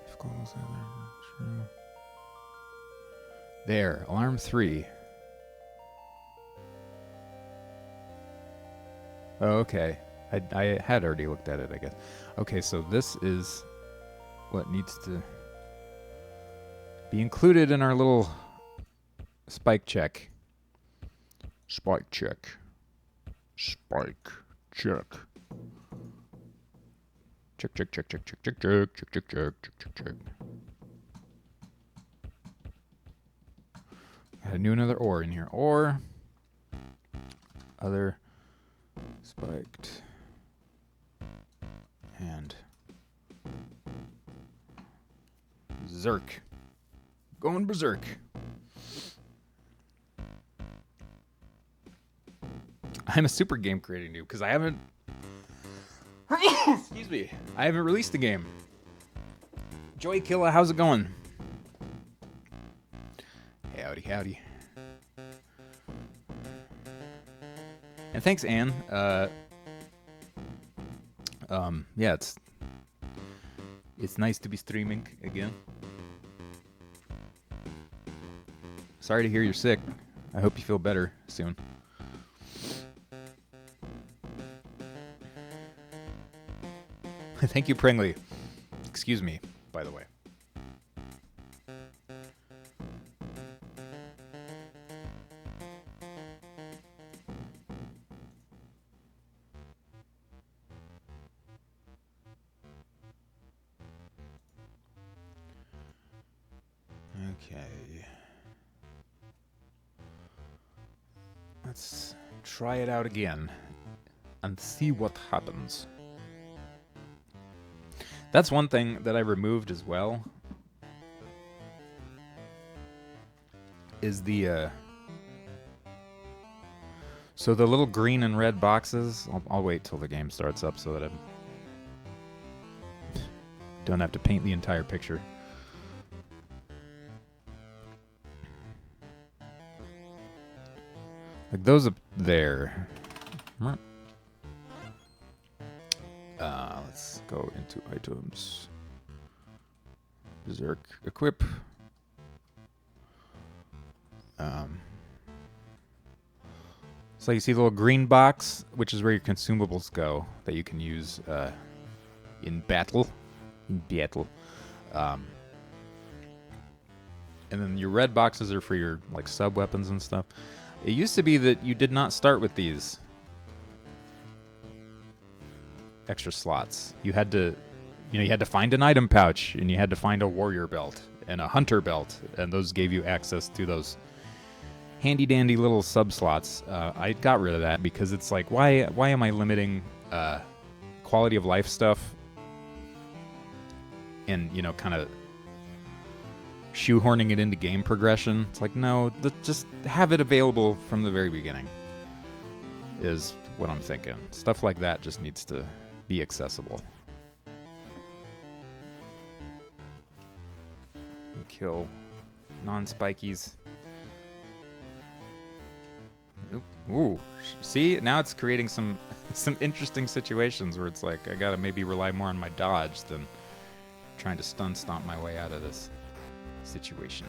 If goals are true. There, alarm 3. Oh, okay. I had already looked at it, I guess. Okay, so this is what needs to be included in our little spike check. Spike check. Spike check. Check, check, check, check, check, check, check, check, check, check, check, check. Got a new another ore in here. Ore. Other spiked. And Zerk. Going berserk. I'm a super game creating noob because I haven't. Excuse me. I haven't released the game. Joy Killa, how's it going? Howdy, howdy. And thanks, Anne. Yeah, it's nice to be streaming again. Sorry to hear you're sick. I hope you feel better soon. Thank you, Pringley. Excuse me, by the way. Okay. Let's try it out again and see what happens. That's one thing that I removed as well. Is the so the little green and red boxes. I'll wait till the game starts up so that I don't have to paint the entire picture. Like those up there. Let's go into items. Berserk equip. So you see the little green box, which is where your consumables go that you can use in battle. And then your red boxes are for your like sub weapons and stuff. It used to be that you did not start with these extra slots. You had to, you had to find an item pouch, and you had to find a warrior belt and a hunter belt, and those gave you access to those handy dandy little sub slots. I got rid of that because it's like, why am I limiting quality of life stuff and kind of shoehorning it into game progression? It's like, no, just have it available from the very beginning is what I'm thinking. Stuff like that just needs to be accessible. Kill non-spikies. Ooh, see, now it's creating some interesting situations where it's like I gotta maybe rely more on my dodge than trying to stun stomp my way out of this situation.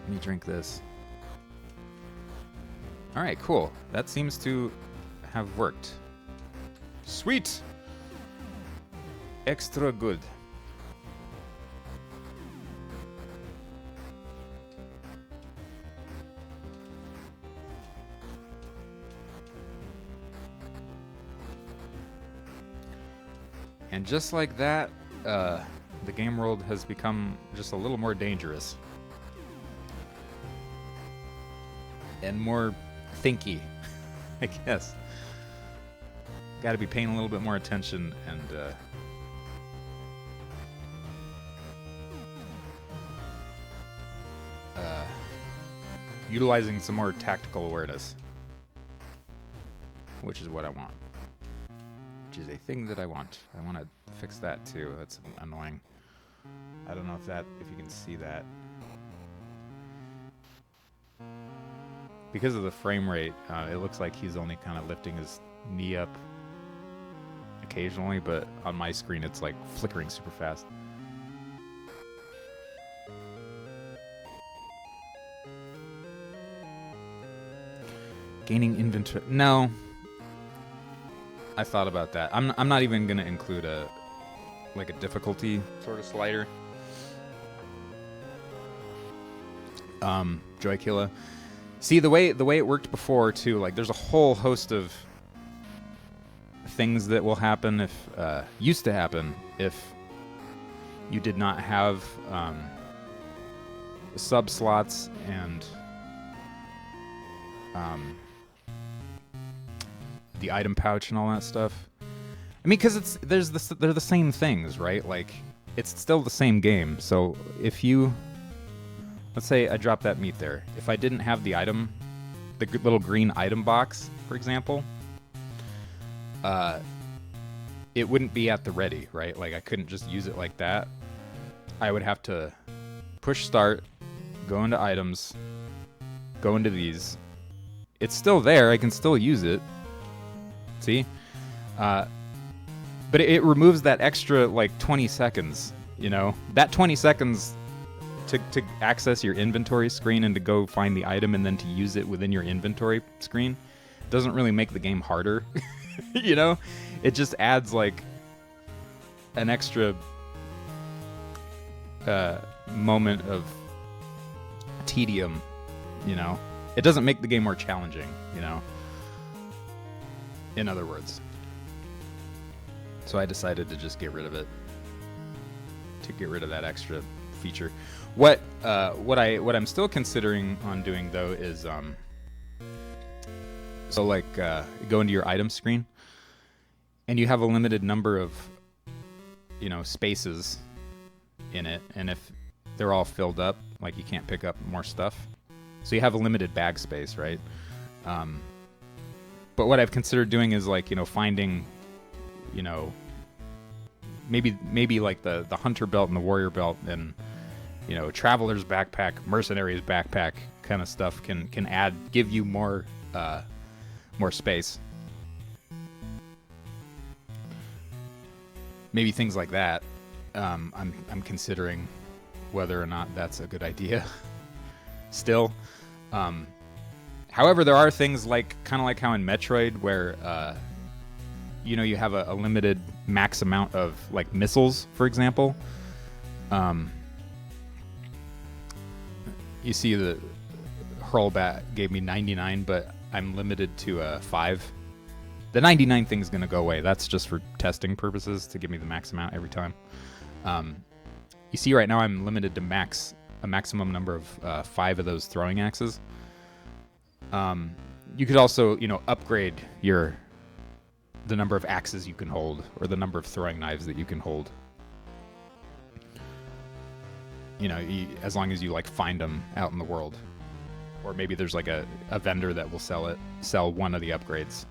Let me drink this. All right, cool. That seems to have worked. Sweet. Extra good. And just like that, the game world has become just a little more dangerous. And more thinky, I guess. Gotta be paying a little bit more attention and utilizing some more tactical awareness. Which is what I want. Which is a thing that I want. I want to fix that too. That's annoying. I don't know if you can see that. Because of the frame rate, it looks like he's only kind of lifting his knee up occasionally, but on my screen it's like flickering super fast. Gaining inventory. No. I thought about that. I'm not even gonna include a difficulty sort of slider. Joy Killa. See, the way it worked before too, like there's a whole host of things that will happen if used to happen if you did not have sub slots and the item pouch and all that stuff. I mean, because they're the same things, right? Like, it's still the same game. So if you, let's say I dropped that meat there. If I didn't have the item, the little green item box, for example, it wouldn't be at the ready, right? Like, I couldn't just use it like that. I would have to push start, go into items, go into these. It's still there. I can still use it. See? But it removes that extra, like, 20 seconds, you know? That 20 seconds to access your inventory screen and to go find the item and then to use it within your inventory screen doesn't really make the game harder, you know? It just adds, like, an extra moment of tedium, you know? It doesn't make the game more challenging, you know? In other words. So I decided to just get rid of it. To get rid of that extra feature. What I'm still considering on doing though is so like go into your item screen and you have a limited number of, you know, spaces in it, and if they're all filled up, like, you can't pick up more stuff. So you have a limited bag space, right? But what I've considered doing is, like, you know, finding, you know, maybe like the hunter belt and the warrior belt and, you know, traveler's backpack, mercenary's backpack kind of stuff can give you more space. Maybe things like that. I'm considering whether or not that's a good idea. Still. However, there are things like, kind of like how in Metroid, where you know, you have a limited max amount of, like, missiles, for example. You see the hurlbat gave me 99, but I'm limited to 5. The 99 thing is going to go away. That's just for testing purposes to give me the max amount every time. You see right now I'm limited to a maximum number of 5 of those throwing axes. You could also, you know, upgrade the number of axes you can hold, or the number of throwing knives that you can hold. You know, as long as you, like, find them out in the world. Or maybe there's, like, a vendor that will sell one of the upgrades.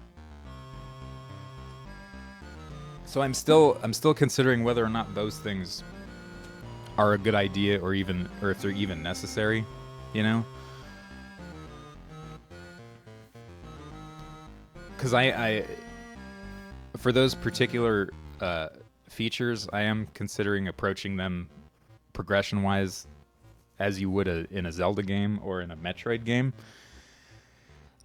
So I'm still considering whether or not those things are a good idea, or if they're even necessary, you know? Because I for those particular features, I am considering approaching them progression-wise as you would in a Zelda game or in a Metroid game.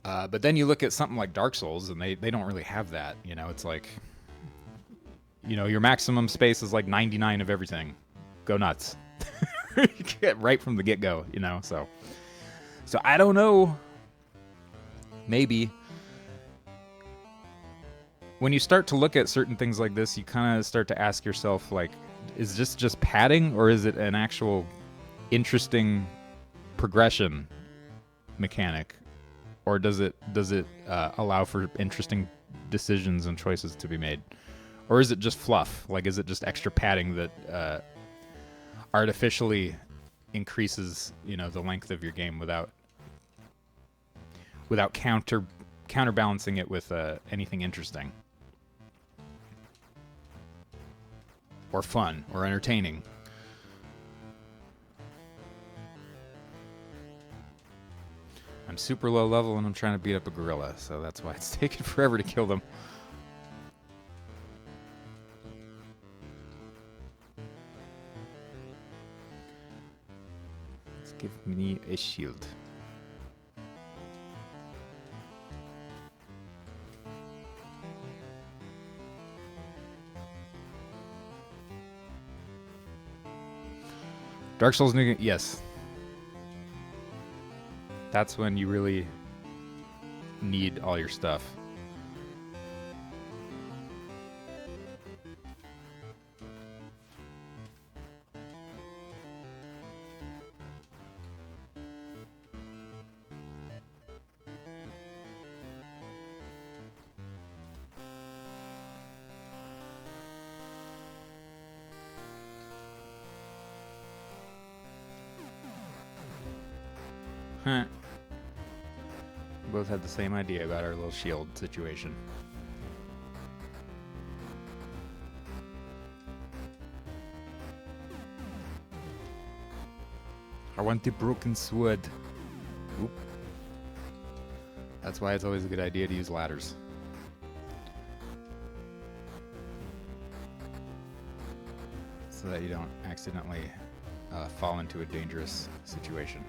But then you look at something like Dark Souls, and they don't really have that. You know, it's like, you know, your maximum space is like 99 of everything. Go nuts. Get right from the get-go, you know? So I don't know. Maybe. When you start to look at certain things like this, you kind of start to ask yourself, like, is this just padding, or is it an actual interesting progression mechanic, or does it allow for interesting decisions and choices to be made, or is it just fluff? Like, is it just extra padding that artificially increases, you know, the length of your game without counterbalancing it with anything interesting or fun or entertaining? I'm super low level and I'm trying to beat up a gorilla, so that's why it's taking forever to kill them. Let's give me a shield. Dark Souls new game, yes. That's when you really need all your stuff. We both had the same idea about our little shield situation. I want the broken sword. Oop. That's why it's always a good idea to use ladders. So that you don't accidentally fall into a dangerous situation.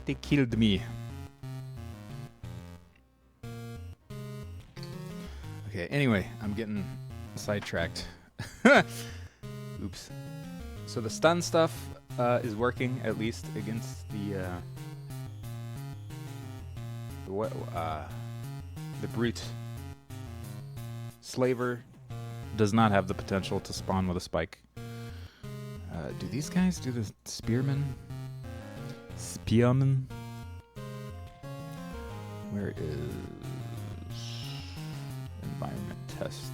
They killed me. Okay, anyway, I'm getting sidetracked. Oops. So the stun stuff is working, at least against the brute. Slaver does not have the potential to spawn with a spike. Do these guys do the spearmen? Spearman? Where is environment test?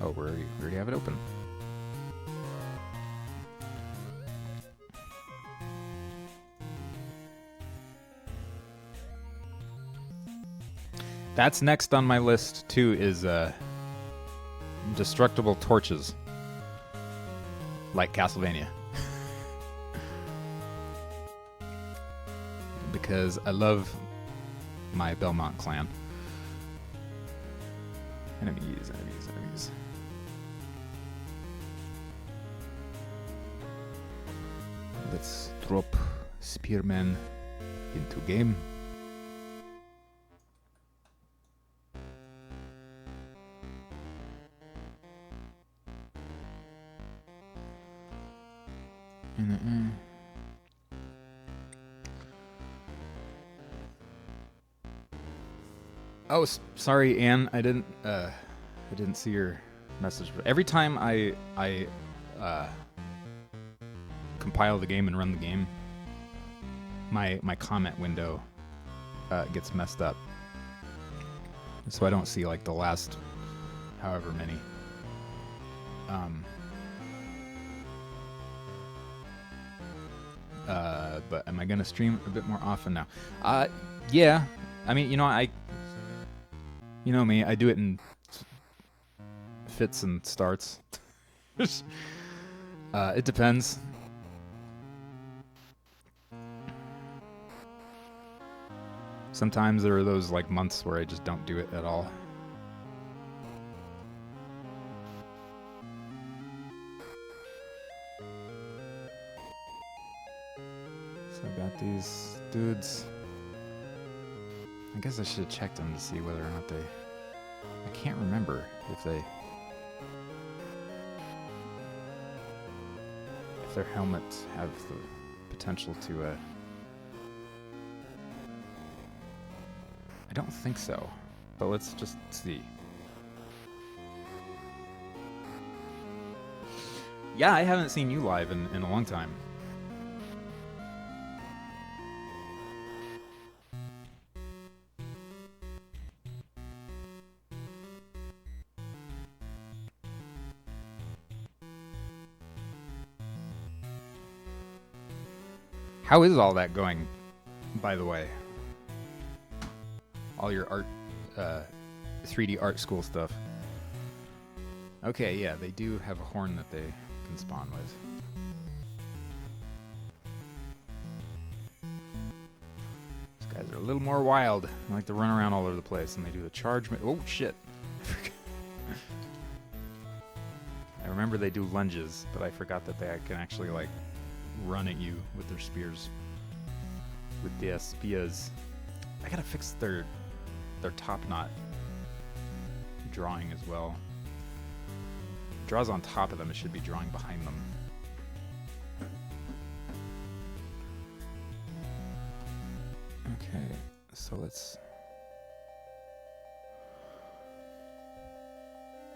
Oh, we already have it open. That's next on my list too, is destructible torches. Like Castlevania. Because I love my Belmont clan. Enemies. Let's drop Spearman into game. Oh, sorry, Anne. I didn't see your message. But every time I compile the game and run the game, my comment window gets messed up, so I don't see like the last however many. But am I gonna stream a bit more often now? Yeah. I mean, you know me, I do it in fits and starts. It depends. Sometimes there are those like months where I just don't do it at all. So I got these dudes. I guess I should have checked them to see whether or not they... I can't remember if their helmets have the potential to... I don't think so, but let's just see. Yeah, I haven't seen you live in a long time. How is all that going, by the way? All your art, 3D art school stuff. Okay, yeah, they do have a horn that they can spawn with. These guys are a little more wild. They like to run around all over the place, and they do the charge. Oh, shit. I remember they do lunges, but I forgot that they can actually, like, run at you with their spears. With their spears. I gotta fix their top knot drawing as well. It draws on top of them, it should be drawing behind them. Okay, so let's...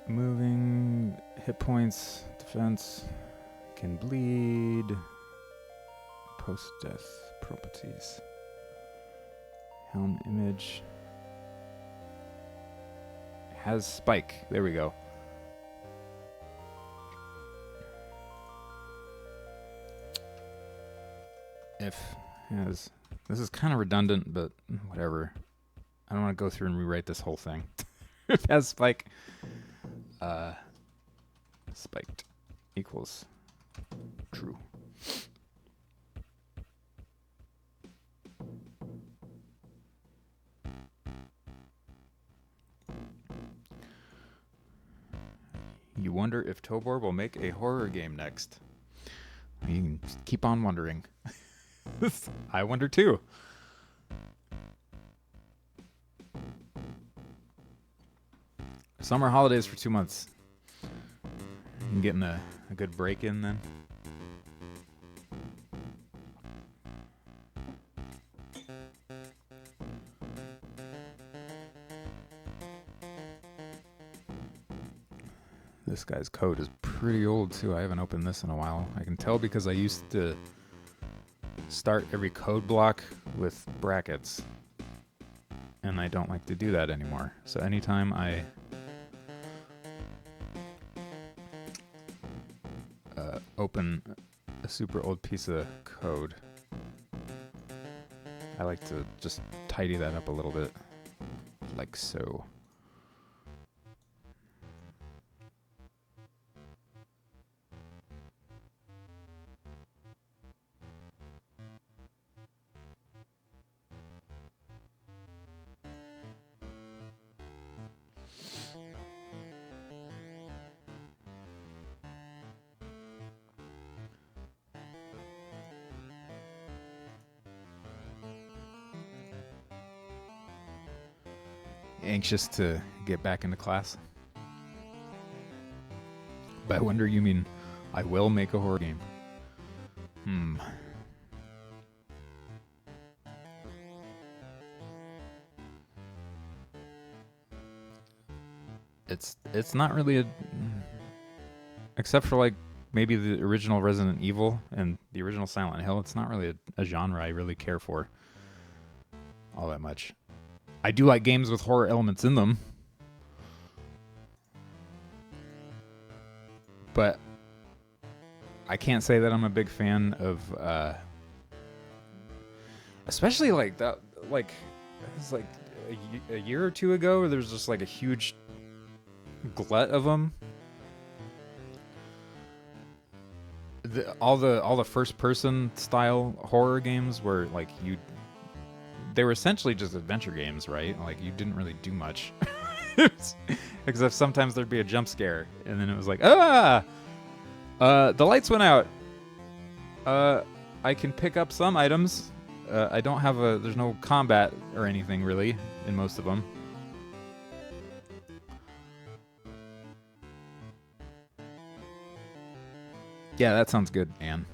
Moving, hit points, defense, can bleed, post-death properties, helm image, has spike. There we go. If has, this is kind of redundant, but whatever. I don't want to go through and rewrite this whole thing. If has spike, spiked equals true. You wonder if Tobor will make a horror game next. You can just keep on wondering. I wonder too. Summer holidays for 2 months. You getting a good break in then? This guy's code is pretty old too. I haven't opened this in a while. I can tell because I used to start every code block with brackets. And I don't like to do that anymore. So anytime I open a super old piece of code, I like to just tidy that up a little bit, like so. Anxious to get back into class? By I wonder you mean I will make a horror game. It's not really a, except for like maybe the original Resident Evil and the original Silent Hill, it's not really a genre I really care for all that much. I do like games with horror elements in them, but I can't say that I'm a big fan of, especially like that, like, it's like a year or two ago, where there's just like a huge glut of them. All the first person style horror games were like they were essentially just adventure games, right? Like you didn't really do much. Except sometimes there'd be a jump scare and then it was like, the lights went out. I can pick up some items. I don't have there's no combat or anything really in most of them. Yeah, that sounds good, Anne.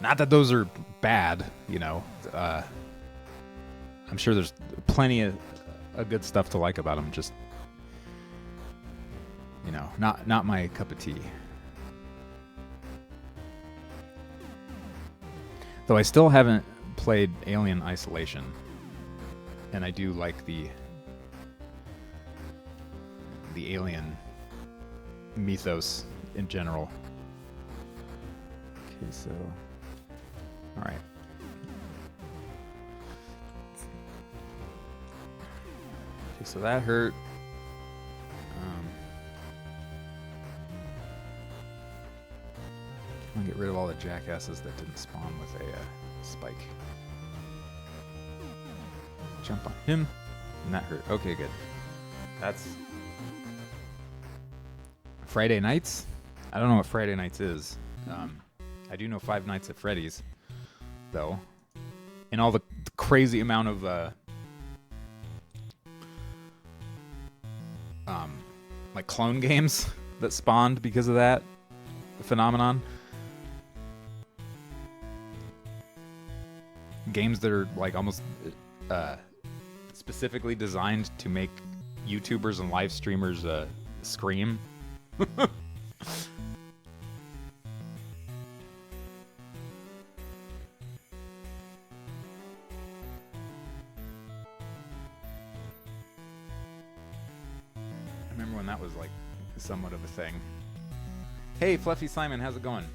Not that those are bad, you know. I'm sure there's plenty of good stuff to like about them. Just, you know, not my cup of tea. Though I still haven't played Alien Isolation, and I do like the Alien mythos in general. Okay, so. All right. Okay, so that hurt. I'm gonna get rid of all the jackasses that didn't spawn with a spike. Jump on him, and that hurt. Okay, good. That's Friday nights. I don't know what Friday nights is. I do know Five Nights at Freddy's, though, and all the crazy amount of like clone games that spawned because of that phenomenon. games that are like almost specifically designed to make YouTubers and live streamers scream. I remember when that was like somewhat of a thing. Hey, Fluffy Simon, how's it going?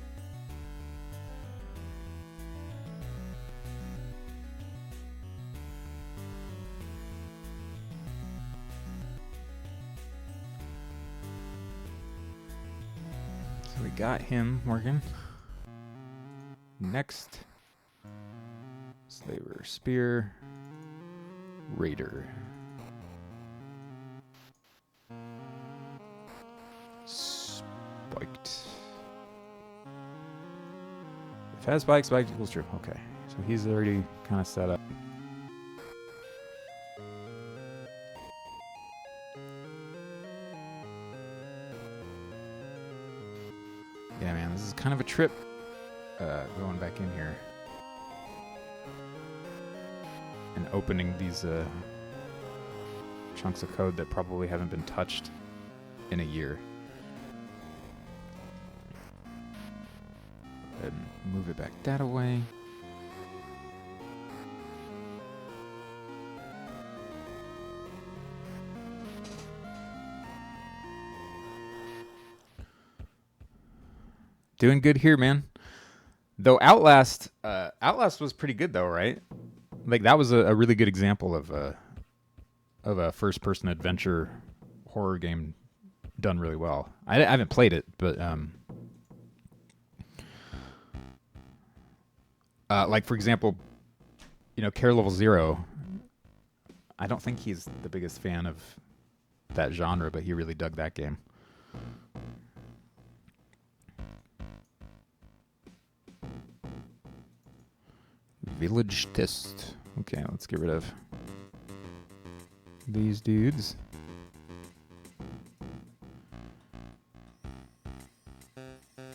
So we got him working. Next, Slaver, Spear, Raider. Spiked. If has spiked equals true. Okay, so he's already kind of set up. Yeah, man, this is kind of a trip going back in here and opening these chunks of code that probably haven't been touched in a year. And move it back that away. Doing good here, man. Though Outlast was pretty good though, right? Like that was a really good example of a first-person adventure horror game done really well. I haven't played it, but like for example, you know, Care Level 0. I don't think he's the biggest fan of that genre, but he really dug that game. Village test. Okay, let's get rid of these dudes.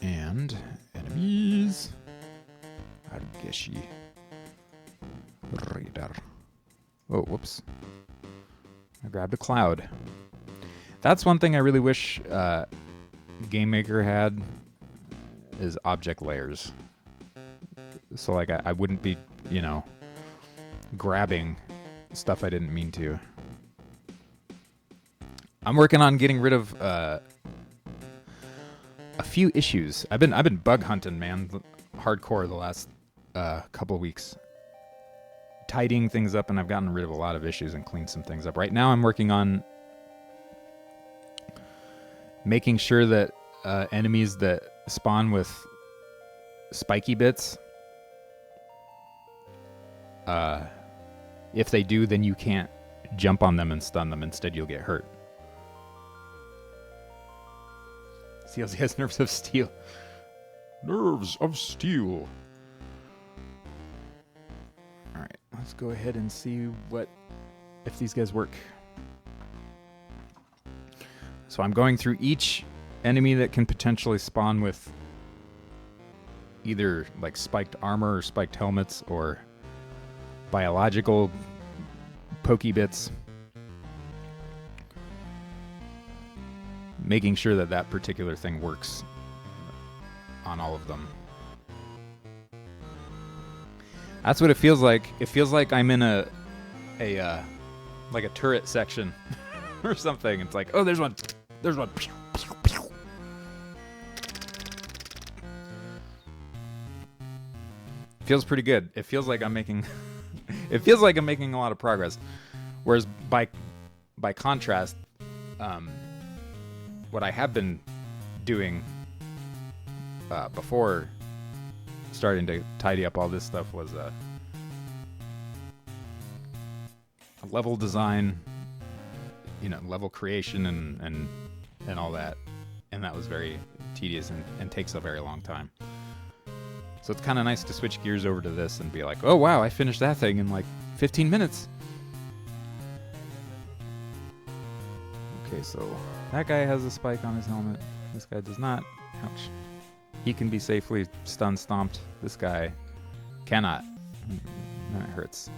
And enemies. Argeshi. Radar. Oh, whoops. I grabbed a cloud. That's one thing I really wish Game Maker had is object layers. So like I wouldn't be, you know, grabbing stuff I didn't mean to. I'm working on getting rid of a few issues. I've been bug hunting, man, hardcore the last couple of weeks. Tidying things up, and I've gotten rid of a lot of issues and cleaned some things up. Right now I'm working on making sure that enemies that spawn with spiky bits, if they do, then you can't jump on them and stun them. Instead, you'll get hurt. CLZ has nerves of steel. Nerves of steel. Alright, let's go ahead and see if these guys work. So I'm going through each enemy that can potentially spawn with either like spiked armor or spiked helmets or biological pokey bits. Making sure that that particular thing works on all of them. That's what it feels like. It feels like I'm in a like a turret section or something. It's like, oh, there's one. There's one. Feels pretty good. It feels like I'm making it feels like I'm making a lot of progress. Whereas by contrast, what I have been doing before starting to tidy up all this stuff was level design, you know, level creation and all that. And that was very tedious and takes a very long time. So it's kind of nice to switch gears over to this and be like, oh wow, I finished that thing in like 15 minutes. Okay, so that guy has a spike on his helmet. This guy does not. Ouch. He can be safely stun stomped. This guy cannot. That hurts.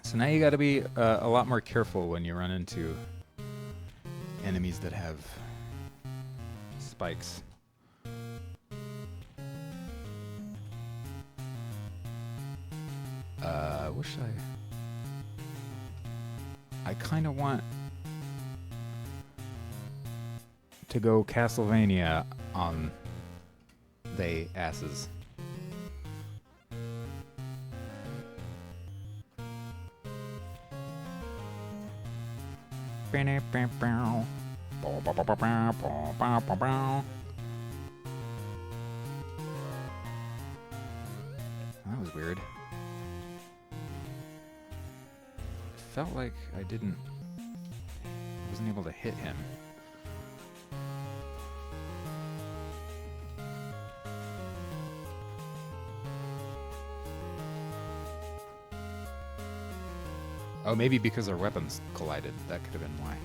So now you got to be a lot more careful when you run into enemies that have spikes. Wish I kind of want to go Castlevania on they asses. That was weird. It felt like I wasn't able to hit him. Oh, maybe because our weapons collided. That could have been why.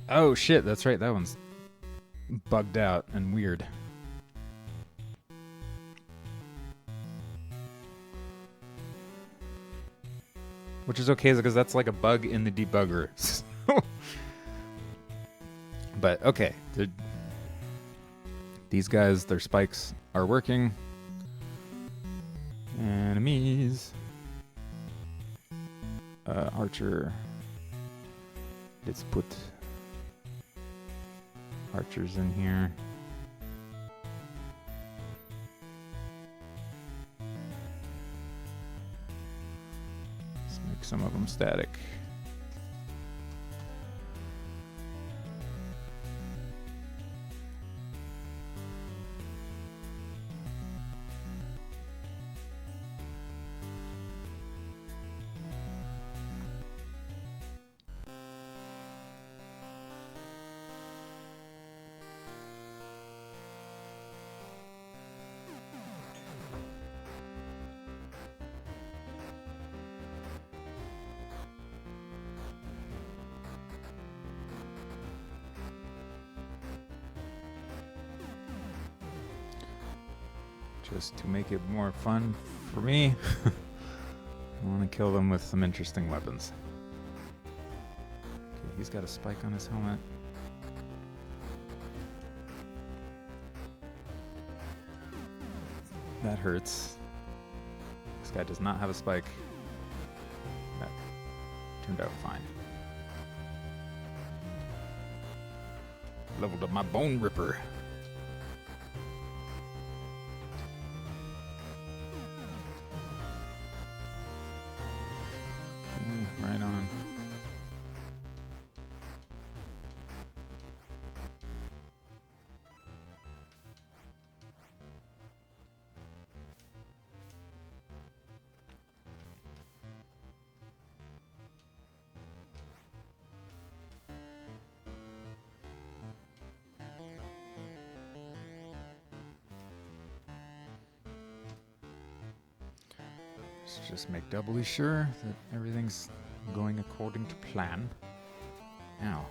Oh shit, that's right. That one's bugged out and weird. Which is okay because that's like a bug in the debugger. But okay, these guys, their spikes are working. Enemies. Archer. Let's put archers in here. Make some of them static. Just to make it more fun for me, I want to kill them with some interesting weapons. Okay, he's got a spike on his helmet. That hurts. This guy does not have a spike. That turned out fine. Leveled up my bone ripper. Right on. Let's just make doubly sure that everything's going according to plan. Ow.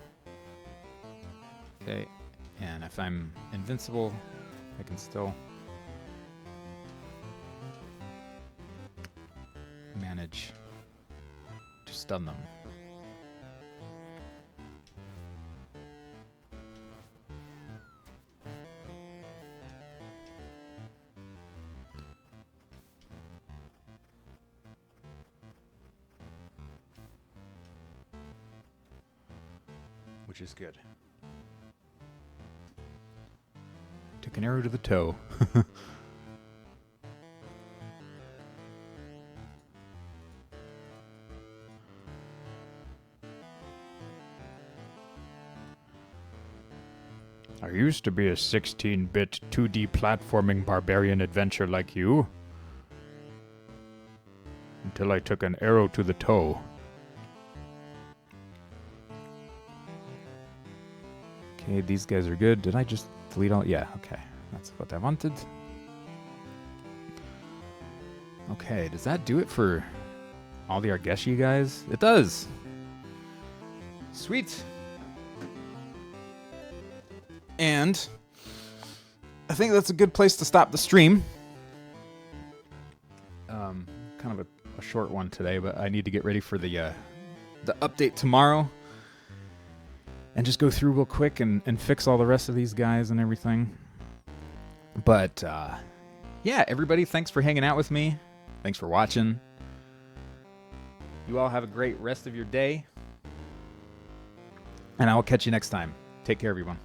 Okay, and if I'm invincible, I can still manage to stun them. Which is good. Took an arrow to the toe. I used to be a 16-bit 2D platforming barbarian adventure like you. Until I took an arrow to the toe. Okay, these guys are good. Did I just delete all? Yeah, okay. That's what I wanted. Okay, does that do it for all the Argeshi guys? It does! Sweet! And I think that's a good place to stop the stream. Kind of a short one today, but I need to get ready for the update tomorrow. And just go through real quick and fix all the rest of these guys and everything. But, yeah, everybody, thanks for hanging out with me. Thanks for watching. You all have a great rest of your day. And I will catch you next time. Take care, everyone.